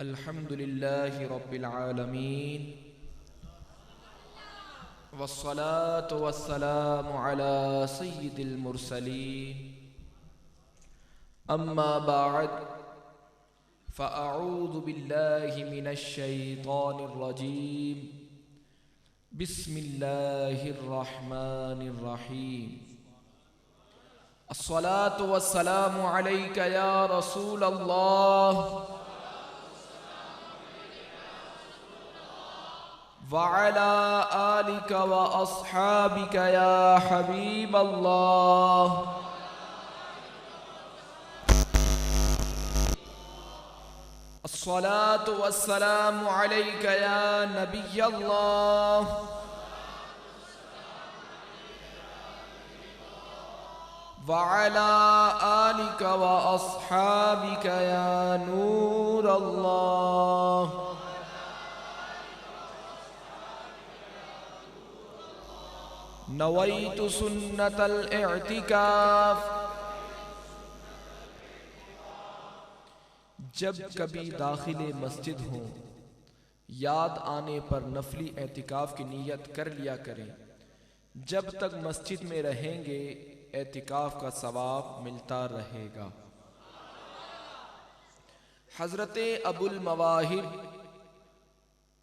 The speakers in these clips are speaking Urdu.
الحمد لله رب العالمين والصلاة والسلام على سيد المرسلين أما بعد فأعوذ بالله من الشيطان الرجيم بسم الله الرحمن الرحيم الصلاة والسلام عليك يا رسول الله وعلى آلك وأصحابك يا حبيب الله الصلاة والسلام عليك يا نبي الله وعلى آلك وأصحابك يا نور الله نویت سنت الاعتکاف۔ جب کبھی داخل مسجد ہوں یاد آنے پر نفلی اعتکاف کی نیت کر لیا کریں، جب تک مسجد میں رہیں گے اعتکاف کا ثواب ملتا رہے گا۔ حضرت ابو المواہب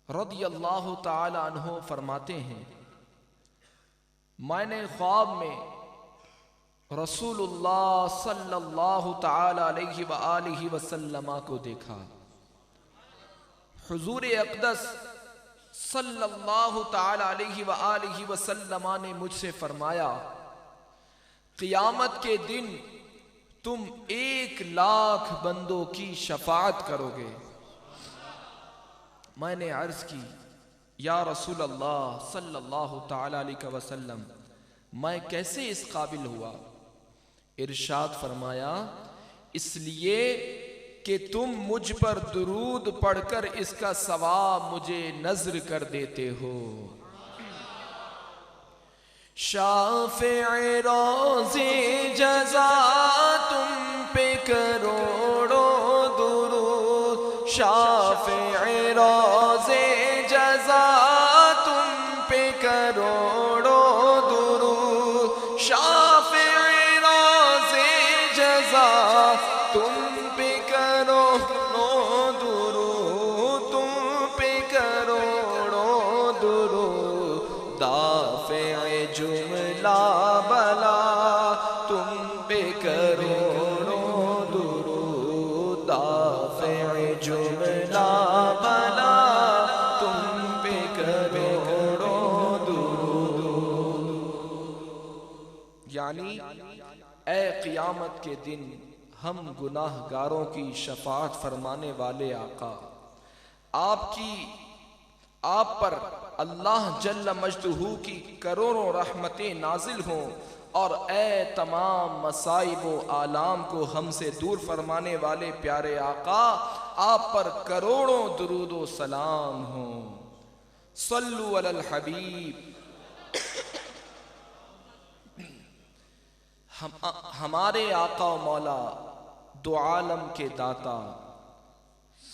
رضی اللہ تعالی عنہ فرماتے ہیں، میں نے خواب میں رسول اللہ صلی اللہ تعالی علیہ وآلہ وسلم کو دیکھا۔ حضور اقدس صلی اللہ تعالی علیہ وآلہ وسلم نے مجھ سے فرمایا، قیامت کے دن تم 1,00,000 بندوں کی شفاعت کرو گے۔ میں نے عرض کی، یا رسول اللہ صلی اللہ تعالی علیہ وسلم، میں کیسے اس قابل ہوا؟ ارشاد فرمایا، اس لیے کہ تم مجھ پر درود پڑھ کر اس کا ثواب مجھے نذر کر دیتے ہو۔ شافع روز جزا تم پہ کروڑوں درود، شافع روز جزا تم پہ کروڑوں درود، شافع روز جزا تم پہ کروڑوں درود، تم پہ کروڑوں درود، دافع جملہ بلا تم پہ کروڑوں درود، دافع جملہ بلا یعنی اے قیامت کے دن ہم گناہ گاروں کی شفاعت فرمانے والے آقا، آپ پر اللہ جل مجدہ کی کروڑوں رحمتیں نازل ہوں، اور اے تمام مصائب و آلام کو ہم سے دور فرمانے والے پیارے آقا، آپ پر کروڑوں درود و سلام ہوں۔ صلو علی الحبیب۔ ہمارے آقا و مولا دو عالم کے داتا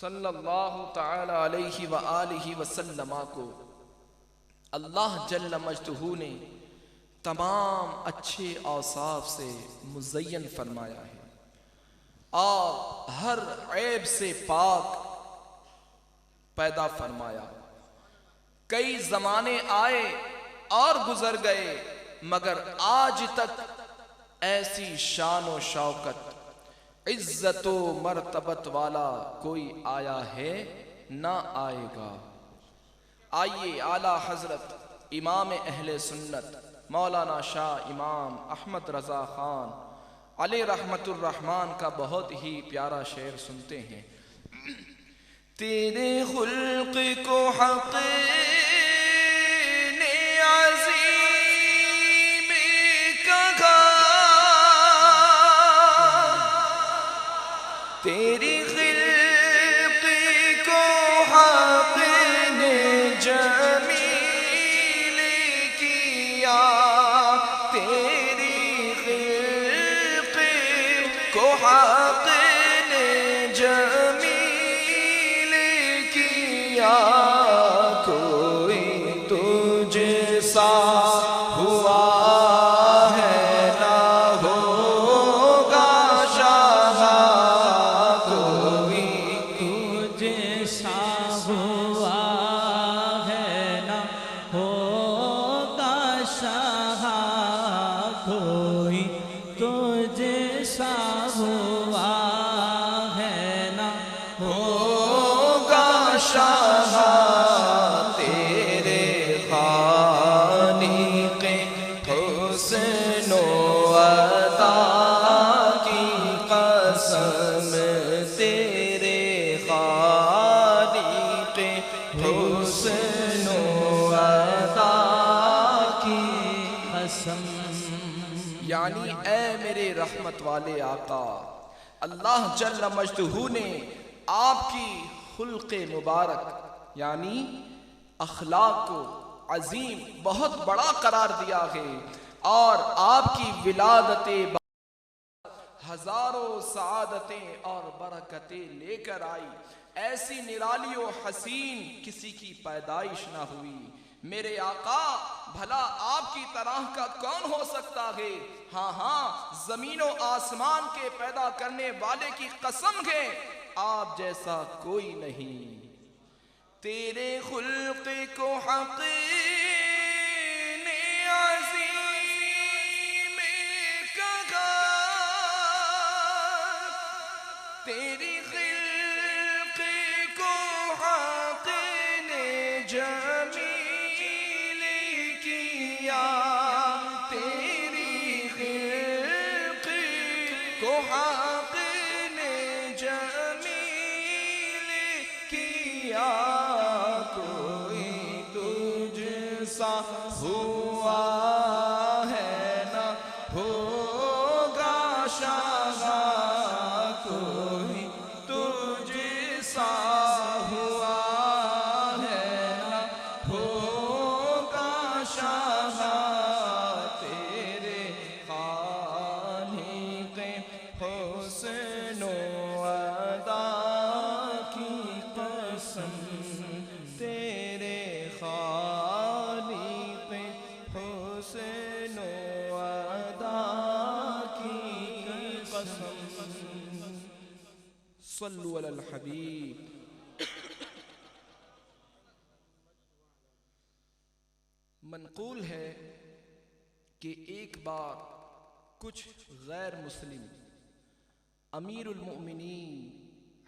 صلی اللہ تعالی علیہ وآلہ وسلم کو اللہ جل مجدہ نے تمام اچھے اوصاف سے مزین فرمایا ہے، اور ہر عیب سے پاک پیدا فرمایا۔ کئی زمانے آئے اور گزر گئے، مگر آج تک ایسی شان و شوکت، عزت و مرتبت والا کوئی آیا ہے نہ آئے گا۔ آئیے اعلیٰ حضرت امام اہل سنت مولانا شاہ امام احمد رضا خان علیہ رحمت الرحمن کا بہت ہی پیارا شعر سنتے ہیں۔ تیرے خلق کو حق تیری خلق کو حق نے جمیل کیا، تیری خلق کو حق نے جمیل کیا کوئی تجھ سا ہوا ہے نہ ہوگا شاہ کوئی تجھ سا ہوا ہے نہ ہوگا شاہ کوئی تجھ سا ہوا ہے نہ ہوگا شاہ تیرے خالق حسن و عطا کی قسم تیرے خالق حسن و عطا کی قسم یعنی اے میرے رحمت والے آقا، اللہ جل مجدہ نے آپ کی خلق مبارک یعنی اخلاق کو عظیم بہت بڑا قرار دیا ہے، اور آپ کی ولادت ہزاروں سعادتیں اور برکتیں لے کر آئی۔ ایسی نرالی و حسین کسی کی پیدائش نہ ہوئی۔ میرے آقا بھلا آپ کی طرح کا کون ہو سکتا ہے؟ ہاں ہاں، زمین و آسمان کے پیدا کرنے والے کی قسم ہے، آپ جیسا کوئی نہیں۔ تیرے خلق کو حق نے عظیم کہا، تیری خلق کو حق نے جمیل کیا، تیری خلق کو حق نے جمیل کیا، کوئی تجھ سا ہوا ہے نہ ہوگا شاہ کوئی تجھ سا ہوا ہے نہ ہوگا شاہ تیرے خالق حسن و عطا کی قسم تیرے خالق حسن و عطا کی قسم۔ صلو علی الحبیب۔ منقول ہے کہ ایک بار کچھ غیر مسلم امیر المؤمنین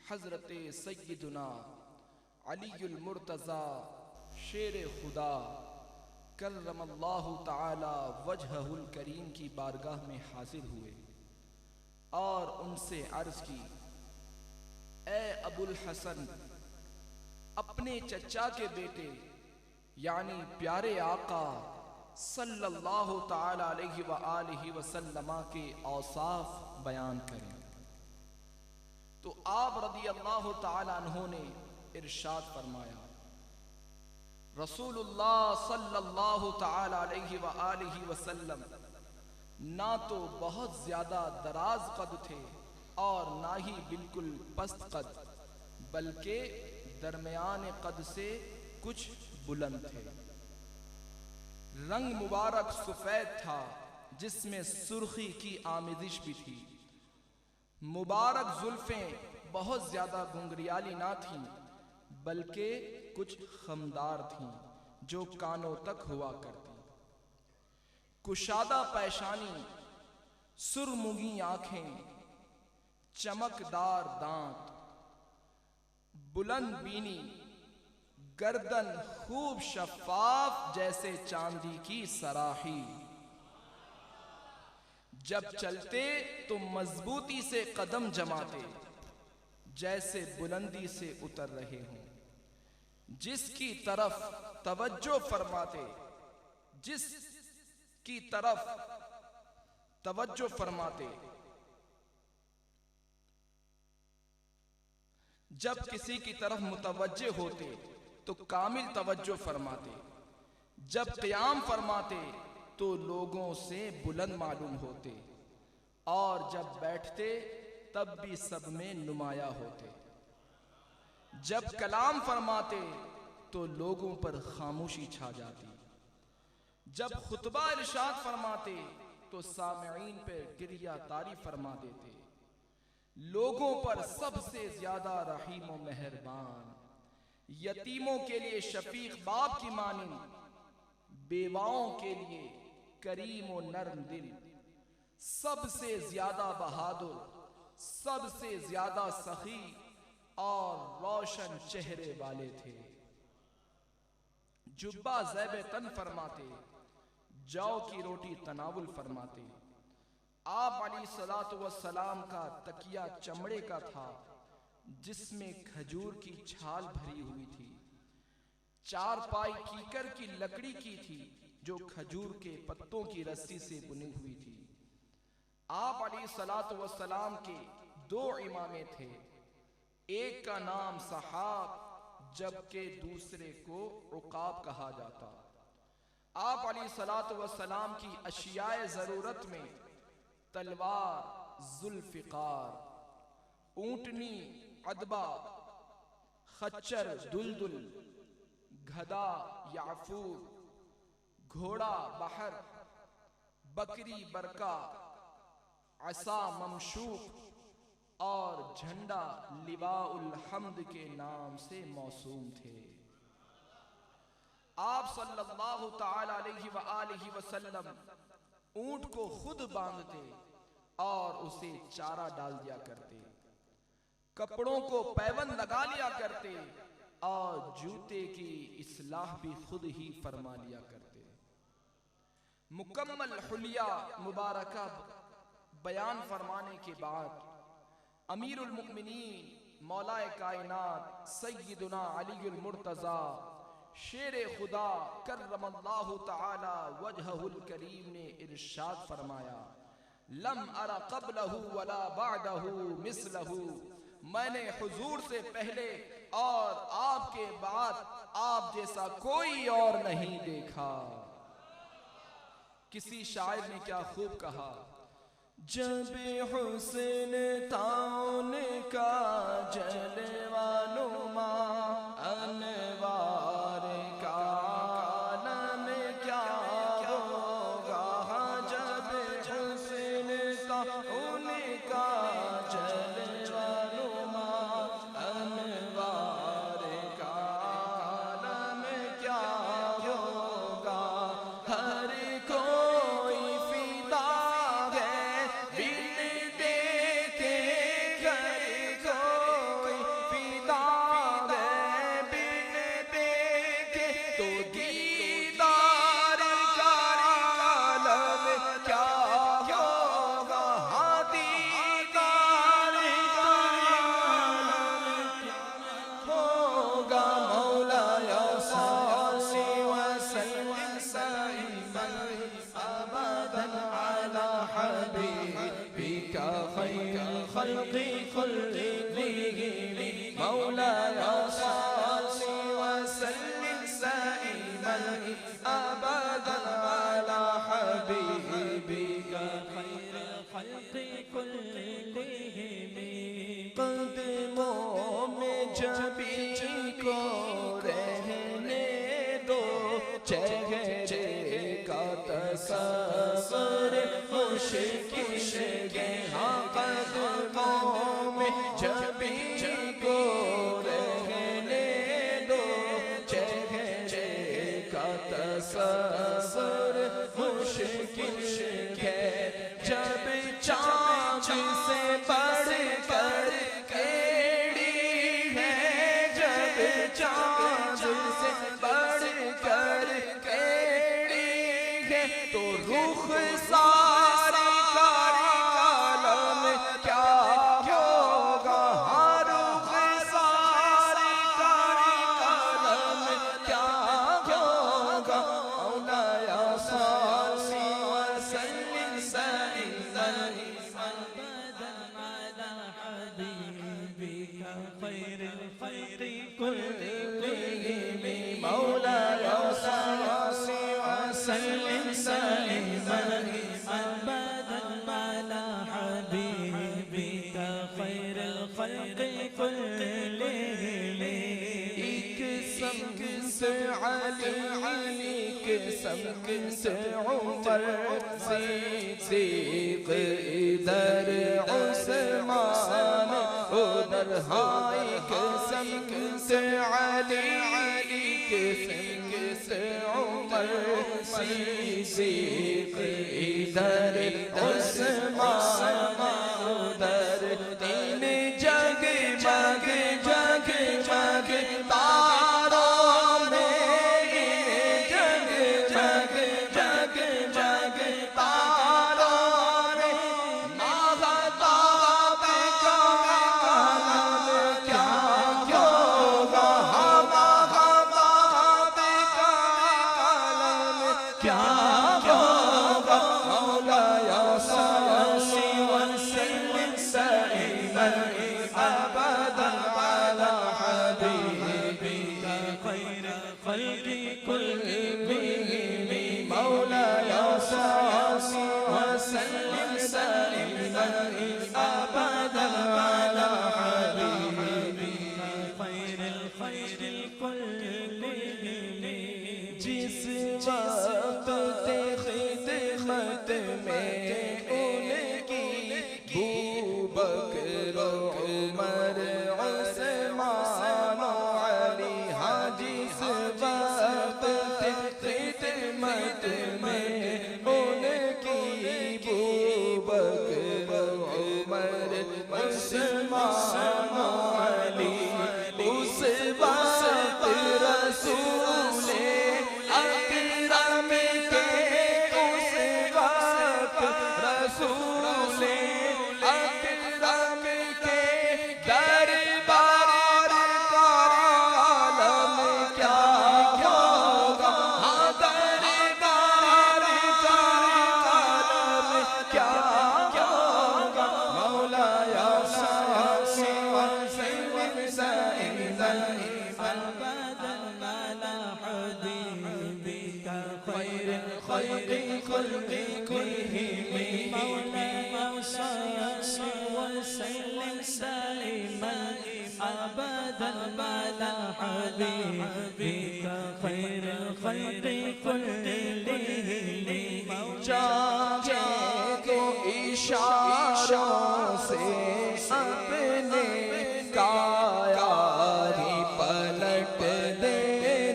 حضرت سیدنا علی المرتضی شیر خدا کرم اللہ تعالی وجہہ الکریم کی بارگاہ میں حاضر ہوئے اور ان سے عرض کی، اے ابو الحسن، اپنے چچا کے بیٹے یعنی پیارے آقا صلی اللہ تعالی علیہ وآلہ وسلم کے اوصاف بیان کریں۔ تو آپ رضی اللہ تعالی عنہ نے ارشاد فرمایا، رسول اللہ صلی اللہ تعالی علیہ وآلہ وسلم نہ تو بہت زیادہ دراز قد تھے اور نہ ہی بالکل پست قد، بلکہ درمیان قد سے کچھ بلند تھے۔ رنگ مبارک سفید تھا جس میں سرخی کی آمیزش بھی تھی۔ مبارک زلفیں بہت زیادہ گھنگریالی نہ تھیں بلکہ کچھ خمدار تھیں جو کانوں تک ہوا کرتی۔ کشادہ پیشانی، سرمگی آنکھیں، چمکدار دانت، بلند بینی، گردن خوب شفاف جیسے چاندی کی سراحی۔ جب چلتے تو مضبوطی سے قدم جماتے جیسے بلندی سے اتر رہے ہوں۔ جس کی طرف توجہ فرماتے جب کسی کی طرف متوجہ ہوتے تو کامل توجہ فرماتے، جب قیام فرماتے تو لوگوں سے بلند معلوم ہوتے، اور جب بیٹھتے تب بھی سب میں نمایاں ہوتے۔ جب کلام فرماتے تو لوگوں پر خاموشی چھا جاتی، جب خطبہ ارشاد فرماتے تو سامعین پہ گریہ تاری فرما دیتے۔ لوگوں پر سب سے زیادہ رحیم و مہربان، یتیموں کے لیے شفیق باپ کی مانند، بیواؤں کے لیے کریم و نرم دل، سب سے زیادہ بہادر، سب سے زیادہ سخی اور روشن چہرے والے تھے۔ جبہ زیب تن فرماتے، جو کی روٹی تناول فرماتے۔ آپ علیہ السلام کا تکیہ چمڑے کا تھا جس میں کھجور کی چھال بھری ہوئی تھی، چارپائی کیکر کی لکڑی کی تھی جو کھجور کے پتوں کی رسی سے بنی ہوئی تھی۔ آپ علیہ السلام کے دو امامے تھے، ایک کا نام صحاب جبکہ دوسرے کو عقاب کہا جاتا۔ آپ علیہ السلام کی اشیاء ضرورت میں تلوار، ذوالفقار، اونٹنی عدبہ، خچر دلدل، گھدا یعفور، گھوڑا بحر، بکری برکا، عصا ممشوق اور جھنڈا لواء الحمد کے نام سے موسوم تھے۔ آپ صلی اللہ تعالی علیہ وآلہ وسلم اونٹ کو خود باندھتے اور اسے چارہ ڈال دیا کرتے، کپڑوں کو پیوند لگا لیا کرتے اور جوتے کی اصلاح بھی خود ہی فرما لیا کرتے۔ مکمل حلیہ مبارکہ بیان فرمانے کے بعد امیر المؤمنین مولا کائنات سیدنا علی المرتضی شیر خدا کرم اللہ تعالی وجہہ الکریم نے ارشاد فرمایا، لم ارى قبلہ ولا بعدہ مثلہ، میں نے حضور سے پہلے اور آپ کے بعد آپ جیسا کوئی اور نہیں دیکھا۔ کسی شاعر نے کیا خوب کہا، جب حسن تاؤن کا جلوہ نما، انوار کا عالم کیا ہوگا، جب حسن تاؤن کا جلوہ نما، انوار کا عالم کیا ہوگا، ہر کوئی فدا خلق كلهم مولاي صل وسلم دائما ابدا على حبيبك خير الخلق كلهم، قدموں میں جبھی کو رہنے دو، چہرے کا تصور مشکل ہے، قدموں میں جبھی کو رہنے دو، چہرے کا تصور مشکل ہے، جب چاند سے بڑھ کر کیڑی ہے، جب چاند سے بڑھ کر کیڑی ہے، تو رخ سارے مولاي صل وسلم دائما ابدا على حبيبك خير الخلق كلهم، ایک سمت سے علی کے سمت عمر صدیق ادھر عثمان ادھر ہائی کے سمت علی کے سمت عمر صدیق ادھر عثمان ادھر تین جگمگ جگمگ تاروں میں جگمگ جگمگ تاروں میں ماہتاب کا عالم کیا ہوگا ماہتاب کا عالم کیا ہوگا مولایا صلی وسلم دائما ابدا على حبيبك خير الخلق كلهم مولاي صل وسلم دائما ابدا على حبيبك خير الخلق كلهم جس وقت خدمت میں ان کی بکر عمر عثمان علی جس وقت خدمت میں ان کی بکر عمر عثمان علی اس وقت رسول اکرم کے اس وقت رسول اکرم کے دربار کا عالم کیا ہوگا دربار کا عالم کیا ہوگا مولایا صلی وسلم دائما ابدا على حبيبك خير الخلق كلهم مولانا صل وسلم دائما ابدا على حبيبك خير الخلق كلهم چاہے تو اشاروں سے اپنے کایا ہی پلٹ دے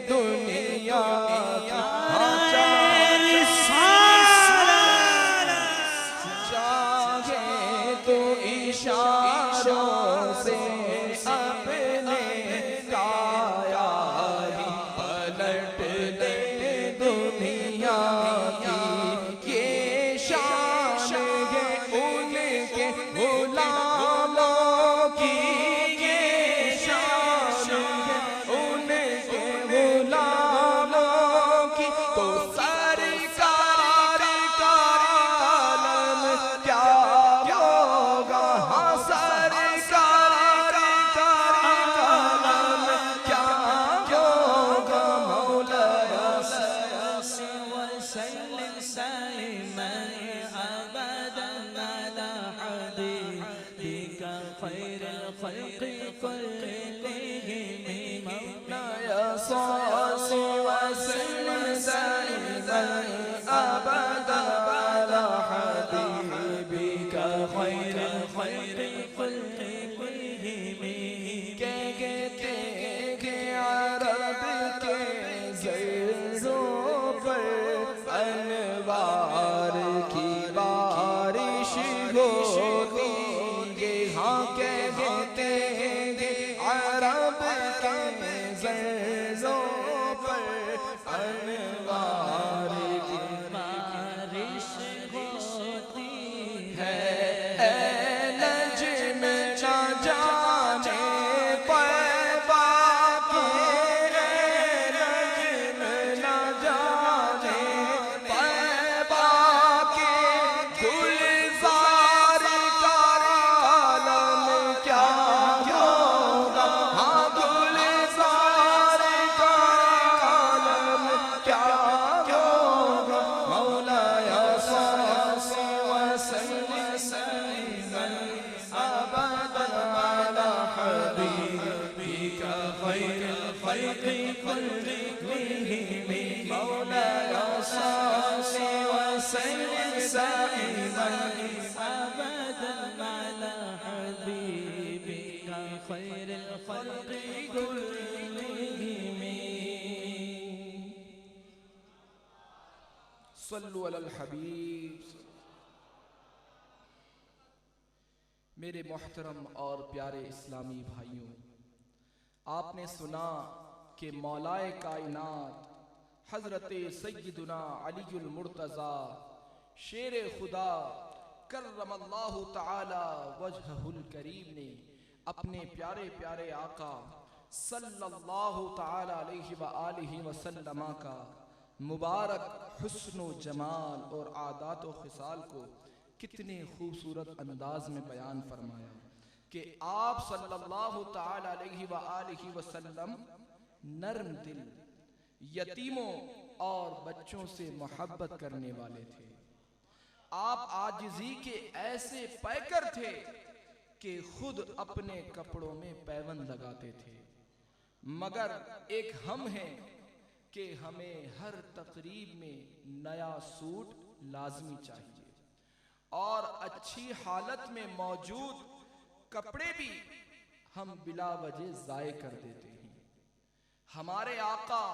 دنیا چاہے تو اشاروں سے اپنے کایا ہی پلٹ دے دنیا کی یہ الخلق كلهم مولاي صل وسلم دائما أبدا على حبيبك خير الخلق كلهم صلو علی الحبیب۔ میرے محترم اور پیارے اسلامی بھائیوں، آپ نے سنا کہ مولائے کائنات حضرت سیدنا علی المرتضیٰ شیر خدا کرم اللہ تعالی وجہہ الکریم نے اپنے پیارے پیارے آقا صلی اللہ تعالی علیہ وآلہ وسلم کا مبارک حسن و جمال اور عادات و خصال کو کتنے خوبصورت انداز میں بیان فرمایا کہ آپ صلی اللہ تعالی علیہ وآلہ وسلم نرم دل، یتیموں اور بچوں سے محبت کرنے والے تھے۔ آپ عاجزی کے ایسے پیکر تھے کہ خود اپنے کپڑوں میں پیوند لگاتے تھے، مگر ایک ہم ہیں کہ ہمیں ہر تقریب میں نیا سوٹ لازمی چاہیے، اور اچھی حالت میں موجود کپڑے بھی ہم بلا وجہ ضائع کر دیتے ہیں۔ ہمارے آقا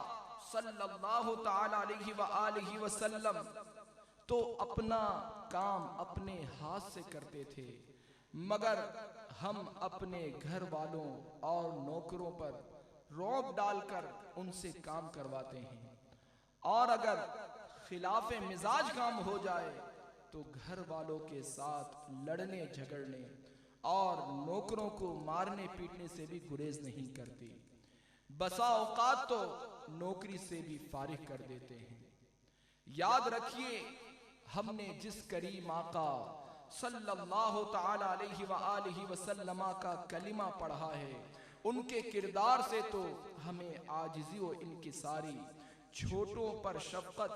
صلی اللہ تعالی علیہ وآلہ وسلم تو اپنا کام اپنے ہاتھ سے کرتے تھے، مگر ہم اپنے گھر والوں اور نوکروں پر رعب ڈال کر ان سے کام کرواتے ہیں، اور اگر خلاف مزاج کام ہو جائے تو گھر والوں کے ساتھ لڑنے جھگڑنے اور نوکروں کو مارنے پیٹنے سے بھی گریز نہیں کرتی، بسا اوقات تو نوکری سے بھی فارغ کر دیتے ہیں۔ یاد رکھیے، ہم نے جس کریم آقا صلی اللہ تعالی علیہ وآلہ وسلم کا کلمہ پڑھا ہے، ان کے کردار سے تو ہمیں عاجزی و انکساری، چھوٹوں پر شفقت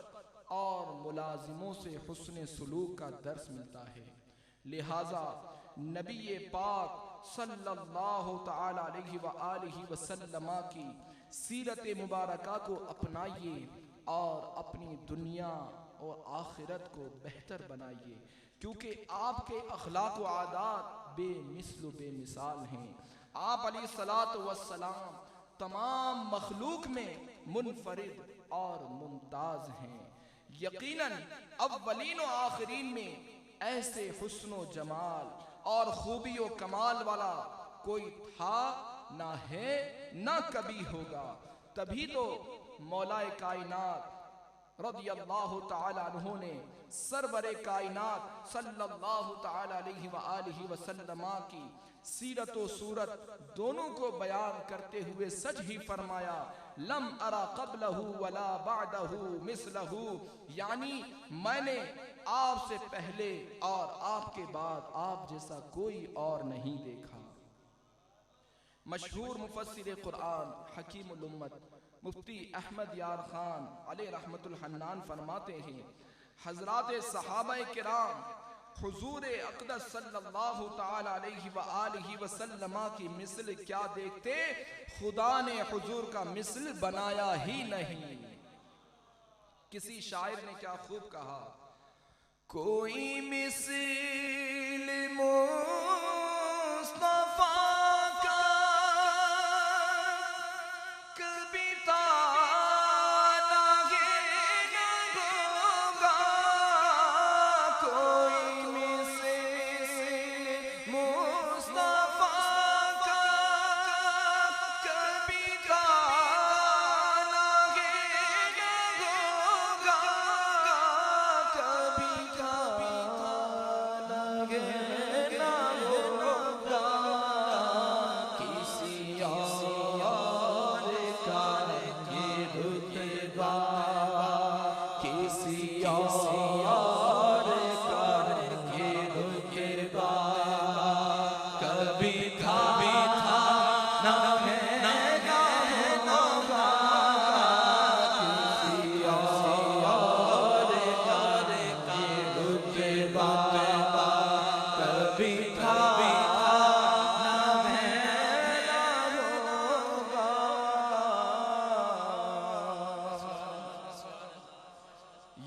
اور ملازموں سے حسن سلوک کا درس ملتا ہے۔ لہٰذا نبی پاک صلی اللہ تعالی علیہ وآلہ وسلم کی سیرت مبارکہ کو اپنائیے اور اپنی دنیا اور آخرت کو بہتر بنائیے، کیونکہ آپ کے اخلاق و عادات بے مثل و بے مثال ہیں۔ آپ علیہ السلام تمام مخلوق میں منفرد اور ممتاز ہیں۔ یقیناً اولین و آخرین میں ایسے حسن و جمال اور خوبی و کمال والا کوئی تھا نہ ہے نہ کبھی ہوگا، تبھی تو مولائے کائنات رضی اللہ تعالی عنہ نے سرور کائنات صلی اللہ تعالی علیہ وآلہ وسلم کی سیرت و صورت دونوں کو بیان کرتے ہوئے سچ ہی فرمایا، لم ارا قبلہ ولا بعدہ مثلہ، یعنی میں نے آپ سے پہلے اور آپ کے بعد آپ جیسا کوئی اور نہیں دیکھا۔ مشہور مفسر قرآن حکیم الامت مفتی احمد یار خان علیہ رحمت الحنان فرماتے ہیں، حضرات صحابہ کرام حضور اقدس صلی اللہ تعالی علیہ وآلہ وسلم کی مثل کیا دیکھتے، خدا نے حضور کا مثل بنایا ہی نہیں۔ کسی شاعر نے کیا خوب کہا، کوئی مثل مصطفیٰ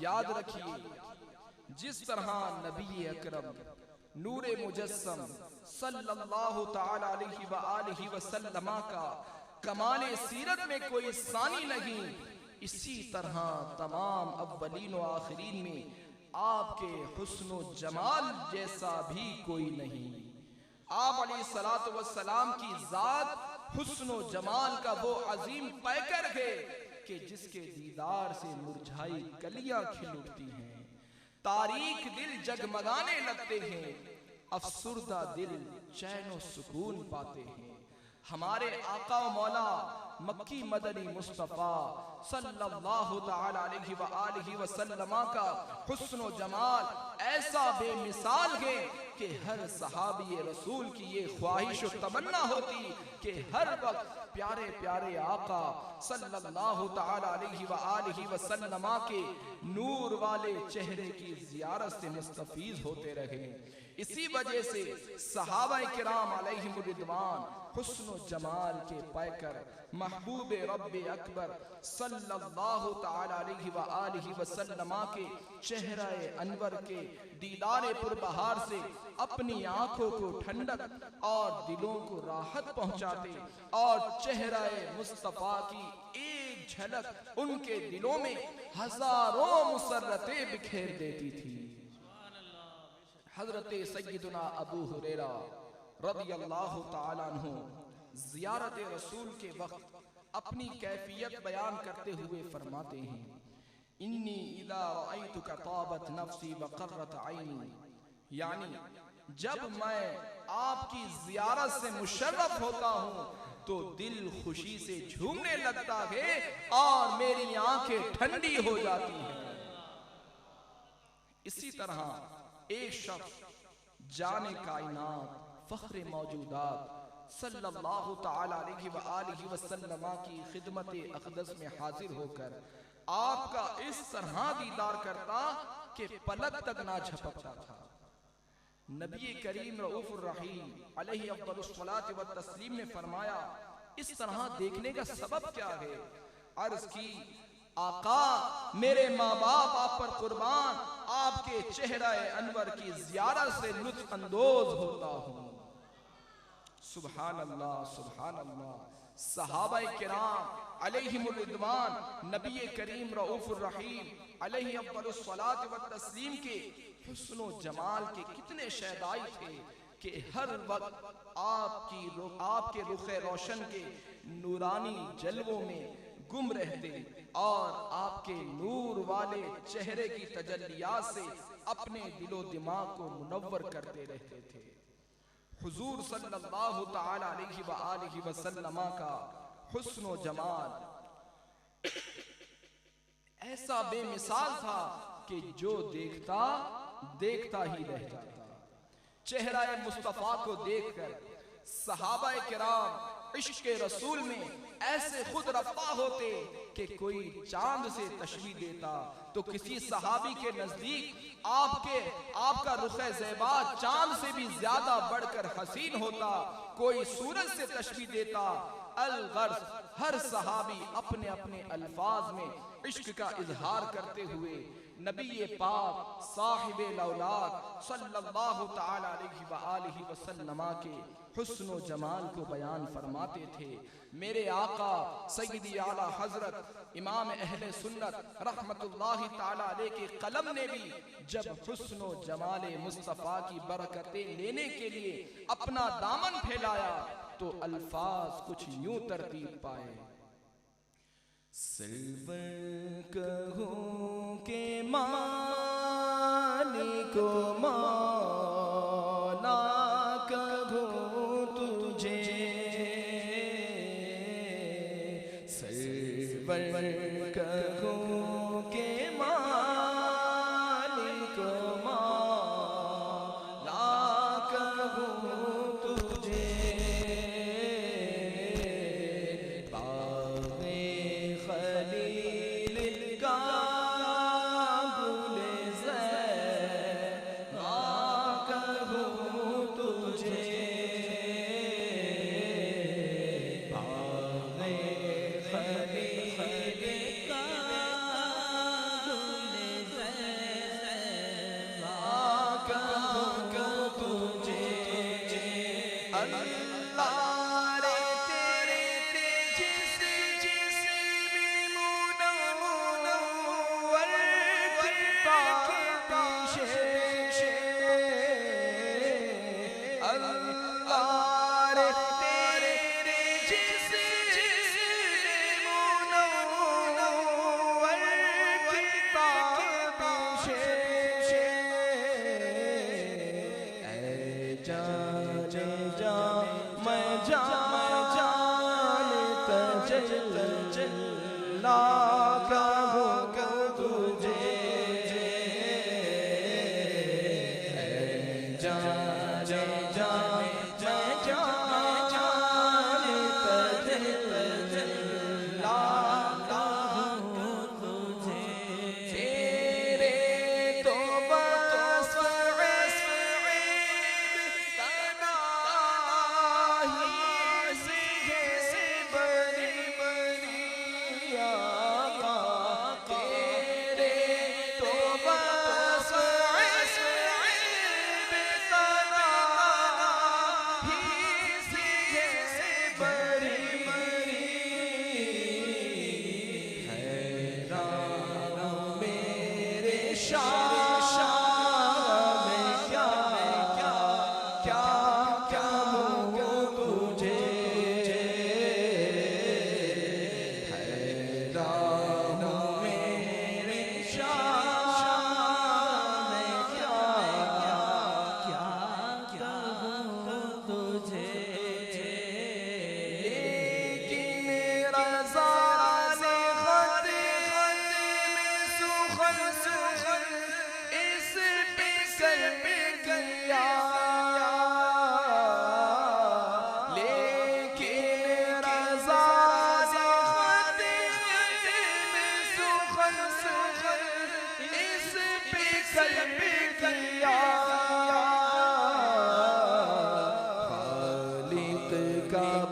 یاد رکھیے جس طرح نبی اکرم نور مجسم صلی اللہ تعالی علیہ وآلہ وسلم کا کمال سیرت میں کوئی ثانی نہیں، اسی طرح تمام اولین و آخرین میں آپ کے حسن و جمال جیسا بھی کوئی نہیں۔ آپ علیہ السلام کی ذات حسن و جمال کا وہ عظیم پیکر ہے کہ جس کے دیدار سے مرجھائی کلیاں کھل اٹھتی ہیں، تاریک دل جگمگانے لگتے ہیں، افسردہ دل چین و سکون پاتے ہیں۔ ہمارے آقا و مولا مکی مدنی مصطفیٰ صلی اللہ تعالی علیہ وآلہ وسلم کا حسن و جمال ایسا بے مثال ہے کہ ہر صحابی رسول کی یہ خواہش و تمنا ہوتی کہ ہر وقت پیارے پیارے آقا صلی اللہ تعالی علیہ وآلہ وسلم کے نور والے چہرے کی زیارت سے مستفیض ہوتے رہیں۔ اسی وجہ سے صحابہ کرام علیہم الرضوان حسن و جمال کے پیکر محبوب رب اکبر صلی اللہ تعالی علیہ وآلہ وسلم کے چہرہ انور کے دیدار پربہار سے اپنی آنکھوں کو ٹھنڈک اور دلوں کو راحت پہنچاتے، اور چہرہ مصطفیٰ کی ایک جھلک ان کے دلوں میں ہزاروں مسرتیں بکھیر دیتی تھی۔ حضرت سیدنا ابو ہریرہ رضی اللہ تعالیٰ عنہ زیارت رسول کے وقت اپنی کیفیت بیان کرتے ہوئے فرماتے ہیں، انی اذا رأیتک طابت نفسی وقرت عینی، یعنی جب میں آپ کی زیارت سے مشرف ہوتا ہوں تو دل خوشی سے جھومنے لگتا ہے اور میری آنکھیں ٹھنڈی ہو جاتی ہیں۔ اسی طرح ایک شخص جان کائنات فخر موجودات صلی اللہ تعالی علیہ وآلہ وسلم کی خدمت اقدس میں حاضر ہو کر آپ کا اس طرح دیدار کرتا کہ پلک تک نہ جھپکتا تھا۔ نبی کریم رؤوف الرحیم علیہ افضل الصلاۃ والتسلیم نے فرمایا، اس طرح دیکھنے کا سبب کیا ہے؟ عرض کی، آقا میرے ماں باپ آپ پر قربان، آپ کے چہرہ انور کی زیارت سے لطف اندوز ہوتا ہوں۔ سبحان اللہ سبحان اللہ۔ صحابہ کرام علیہم الرضوان نبی کریم رؤوف الرحیم علیہ افضل الصلاۃ والتسلیم کے حسن و جمال کے کتنے شیدائی تھے کہ ہر وقت آپ کے رخ روشن کے نورانی جلووں میں گم رہتے اور آپ کے نور والے چہرے کی تجلیات سے اپنے دل و دماغ کو منور کرتے رہتے تھے۔ حضور صلی اللہ تعالی علیہ وآلہ وسلم کا حسن و جمال ایسا بے مثال تھا کہ جو دیکھتا ہی رہ جاتا۔ چہرہ مصطفیٰ کو دیکھ کر صحابہ کرام عشق رسول میں ایسے خود رفع ہوتے کہ کوئی چاند سے تشبیہ دیتا تو کسی صحابی کے نزدیک آپ کا رخ زیبا چاند سے بھی زیادہ بڑھ کر حسین ہوتا، کوئی سورج سے تشبیہ دیتا۔ الغرض ہر صحابی اپنے اپنے الفاظ میں عشق کا اظہار کرتے ہوئے نبی پاک صاحب الاولاد صلی اللہ تعالی علیہ وآلہ وسلم کے حسن و جمال کو بیان فرماتے تھے۔ میرے آقا سیدی اعلیٰ حضرت امام اہل سنت رحمت اللہ تعالی علیہ کے قلم نے بھی جب حسن و جمال مصطفیٰ کی برکتیں لینے کے لیے اپنا دامن پھیلایا تو الفاظ کچھ یوں ترتیب پائے، سرور کہوں کہ مالک و مولا کہوں تجھے، سرور کہوں کہ مالک و مولا کہوں تجھے، تجلا کہوں تجھے جان جان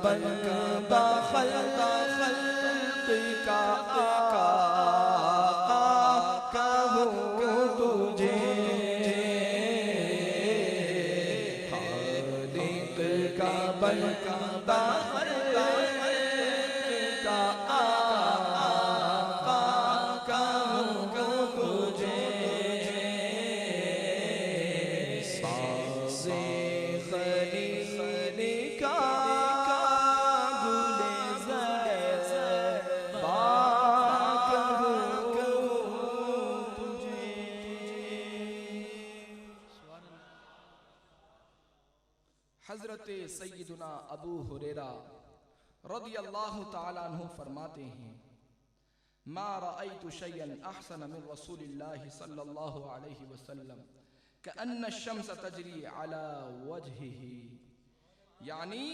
بندہ خلق کا آقا کہوں تجھے خالق کا بندہ خلق کا آقا کہوں تجھے ساز خلیل کا حضرت سیدنا ابو ہریرہ رضی اللہ تعالیٰ عنہ فرماتے ہیں ما رأيت شيئا احسن من رسول اللہ صلی اللہ علیہ وسلم كأن الشمس تجری على وجهه یعنی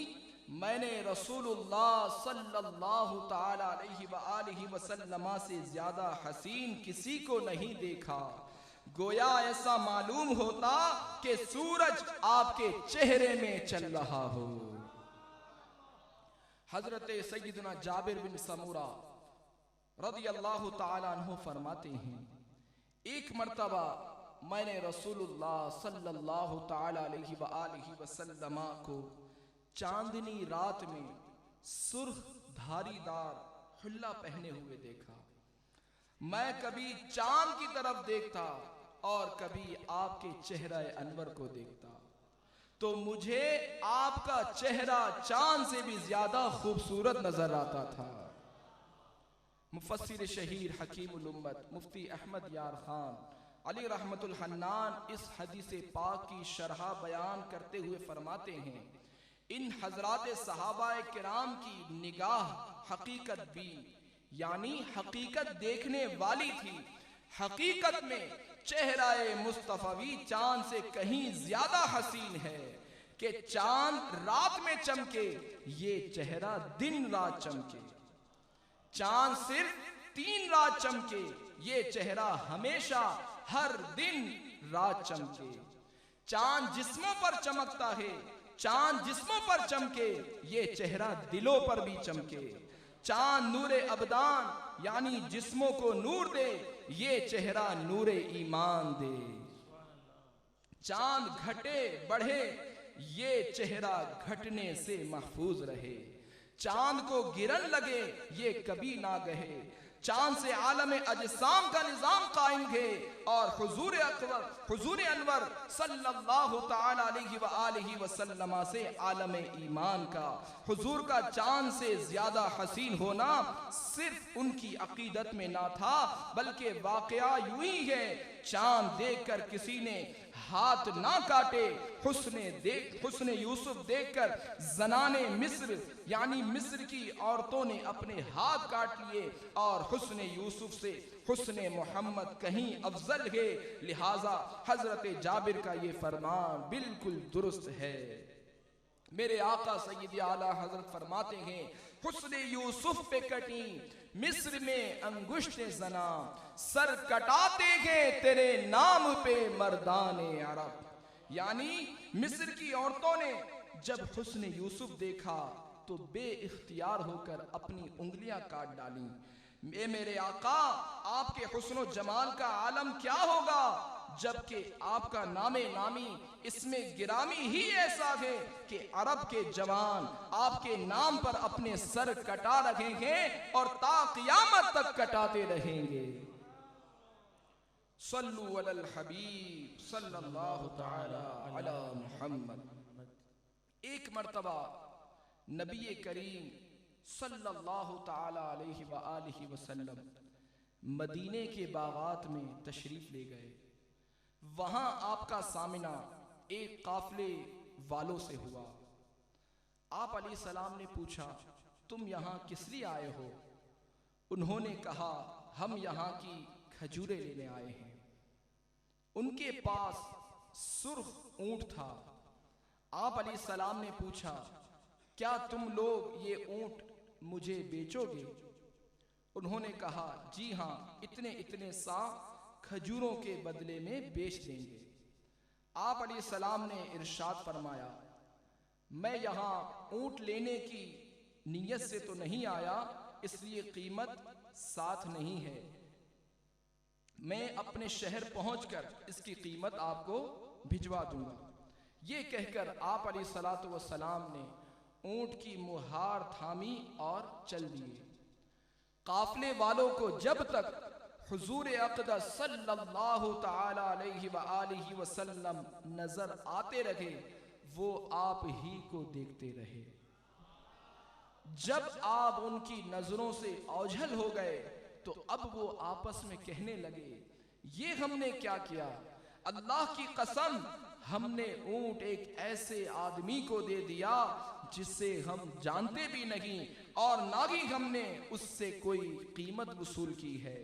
میں نے رسول اللہ صلی اللہ تعالیٰ علیہ وآلہ وسلم سے زیادہ حسین کسی کو نہیں دیکھا، گویا ایسا معلوم ہوتا کہ سورج آپ کے چہرے میں چل رہا ہو۔ حضرت سیدنا جابر بن سمورہ رضی اللہ تعالیٰ عنہ فرماتے ہیں ایک مرتبہ میں نے رسول اللہ صلی اللہ تعالیٰ علیہ وآلہ وسلم کو چاندنی رات میں سرخ دھاری دار حلہ پہنے ہوئے دیکھا۔ میں کبھی چاند کی طرف دیکھتا اور کبھی آپ کے چہرہ انور کو دیکھتا تو مجھے آپ کا چہرہ چاند سے بھی زیادہ خوبصورت نظر آتا تھا۔ مفسر شہیر حکیم الامت مفتی احمد یار خان علی رحمت الحنان اس حدیث پاک کی شرح بیان کرتے ہوئے فرماتے ہیں ان حضرات صحابہ کرام کی نگاہ حقیقت بھی یعنی حقیقت دیکھنے والی تھی۔ حقیقت میں چہرہ مصطفی چاند سے کہیں زیادہ حسین ہے کہ چاند رات میں چمکے یہ چہرہ دن رات چمکے، چاند صرف 3 رات چمکے یہ چہرہ ہمیشہ ہر دن رات چمکے۔ چاند جسموں پر چمکتا ہے، چاند جسموں پر چمکے یہ چہرہ دلوں پر بھی چمکے۔ چاند نور ابدان یعنی جسموں کو نور دے یہ چہرہ نور ایمان دے۔ چاند گھٹے بڑھے یہ چہرہ گھٹنے سے محفوظ رہے، چاند کو گرن لگے یہ کبھی نہ گہے۔ چاند سے عالم اجسام کا نظام قائم ہے اور حضور انور صلی اللہ تعالی علیہ وآلہ وسلم سے عالم ایمان کا۔ حضور کا چاند سے زیادہ حسین ہونا صرف ان کی عقیدت میں نہ تھا بلکہ واقعہ یوں ہی ہے، چاند دیکھ کر کسی نے ہاتھ نہ کاٹے۔ حسن یوسف دیکھ کر زنان مصر یعنی مصر کی عورتوں نے اپنے ہاتھ کاٹ لیے، اور حسن یوسف سے حسن محمد کہیں افضل ہے، لہٰذا حضرت جابر کا یہ فرمان بالکل درست ہے۔ میرے آقا سید اعلیٰ حضرت فرماتے ہیں حسن یوسف پہ کٹیں مصر میں انگشت زنا، سر کٹاتے گئے تیرے نام پہ مردان عرب۔ یعنی مصر کی عورتوں نے جب حسن یوسف دیکھا تو بے اختیار ہو کر اپنی انگلیاں کاٹ ڈالیں۔ اے میرے آقا، آپ کے حسن و جمال کا عالم کیا ہوگا جبکہ آپ کا نام نامی اس میں گرامی ہی ایسا ہے کہ عرب کے جوان آپ کے نام پر اپنے سر کٹا رکھیں گے اور تا قیامت تک کٹاتے رہیں گے۔ صلو علی الحبیب صلی اللہ تعالی علی محمد۔ ایک مرتبہ نبی کریم صلی اللہ تعالی علیہ وآلہ وسلم مدینے کے باغات میں تشریف لے گئے۔ وہاں آپ کا سامنا ایک قافلے والوں سے ہوا۔ آپ علیہ السلام نے پوچھا تم یہاں کس لیے آئے ہو؟ انہوں نے کہا ہم یہاں کی کھجوریں لینے آئے ہیں۔ ان کے پاس سرخ اونٹ تھا۔ آپ علیہ السلام نے پوچھا کیا تم لوگ یہ اونٹ مجھے بیچو گے؟ انہوں نے کہا جی ہاں، اتنے اتنے سا کھجوروں کے بدلے میں بیچ دیں گے۔ آپ علیہ السلام نے ارشاد فرمایا میں یہاں اونٹ لینے کی نیت سے تو نہیں آیا، اس لیے قیمت ساتھ نہیں ہے، میں اپنے شہر پہنچ کر اس کی قیمت آپ کو بھجوا دوں گا۔ یہ کہہ کر آپ علیہ السلام نے اونٹ کی مہار تھامی اور چل دیے۔ قافلے والوں کو جب تک حضور اقدس صلی اللہ تعالی علیہ وآلہ وسلم نظر آتے رہے وہ آپ ہی کو دیکھتے رہے۔ جب آپ ان کی نظروں سے اوجھل ہو گئے تو اب وہ آپس میں کہنے لگے یہ ہم نے کیا کیا؟ اللہ کی قسم ہم نے اونٹ ایک ایسے آدمی کو دے دیا جسے ہم جانتے بھی نہیں اور نہ ہی ہم نے اس سے کوئی قیمت وصول کی ہے۔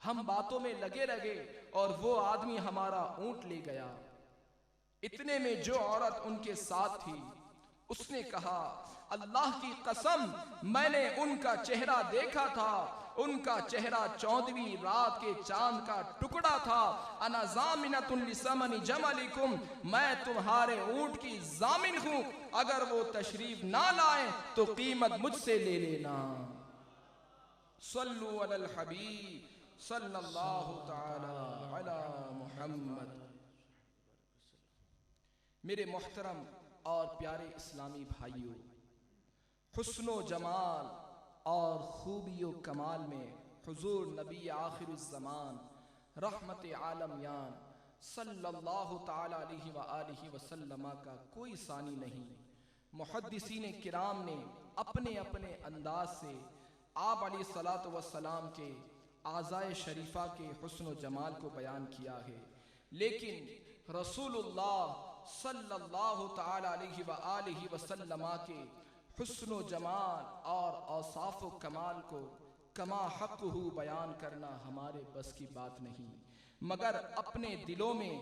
ہم باتوں میں لگے رہے اور وہ آدمی ہمارا اونٹ لے گیا۔ اتنے میں جو عورت ان کے ساتھ تھی اس نے کہا اللہ کی قسم میں نے ان کا چہرہ دیکھا تھا، ان کا چہرہ 14ویں رات کے چاند کا ٹکڑا تھا۔ انا ضامنۃ لثمن جملکم، میں تمہارے اونٹ کی ضامن ہوں، اگر وہ تشریف نہ لائیں تو قیمت مجھ سے لے لینا۔ صلو علی الحبیب صلی اللہ تعالی علی محمد۔ میرے محترم اور پیارے اسلامی بھائیوں، حسن و جمال اور خوبی و کمال میں حضور نبی آخر الزمان رحمت عالمیان صلی اللہ تعالی علیہ وآلہ وسلم کا کوئی ثانی نہیں۔ محدثین کرام نے اپنے اپنے انداز سے آپ علیہ الصلاۃ والسلام کے اعضائے شریفہ کے حسن و جمال کو بیان کیا ہے، لیکن رسول اللہ صلی اللہ تعالی علیہ وآلہ وسلم کے حسن و جمال اور اوصاف و کمال کو کما حق ہو بیان کرنا ہمارے بس کی بات نہیں، مگر اپنے دلوں میں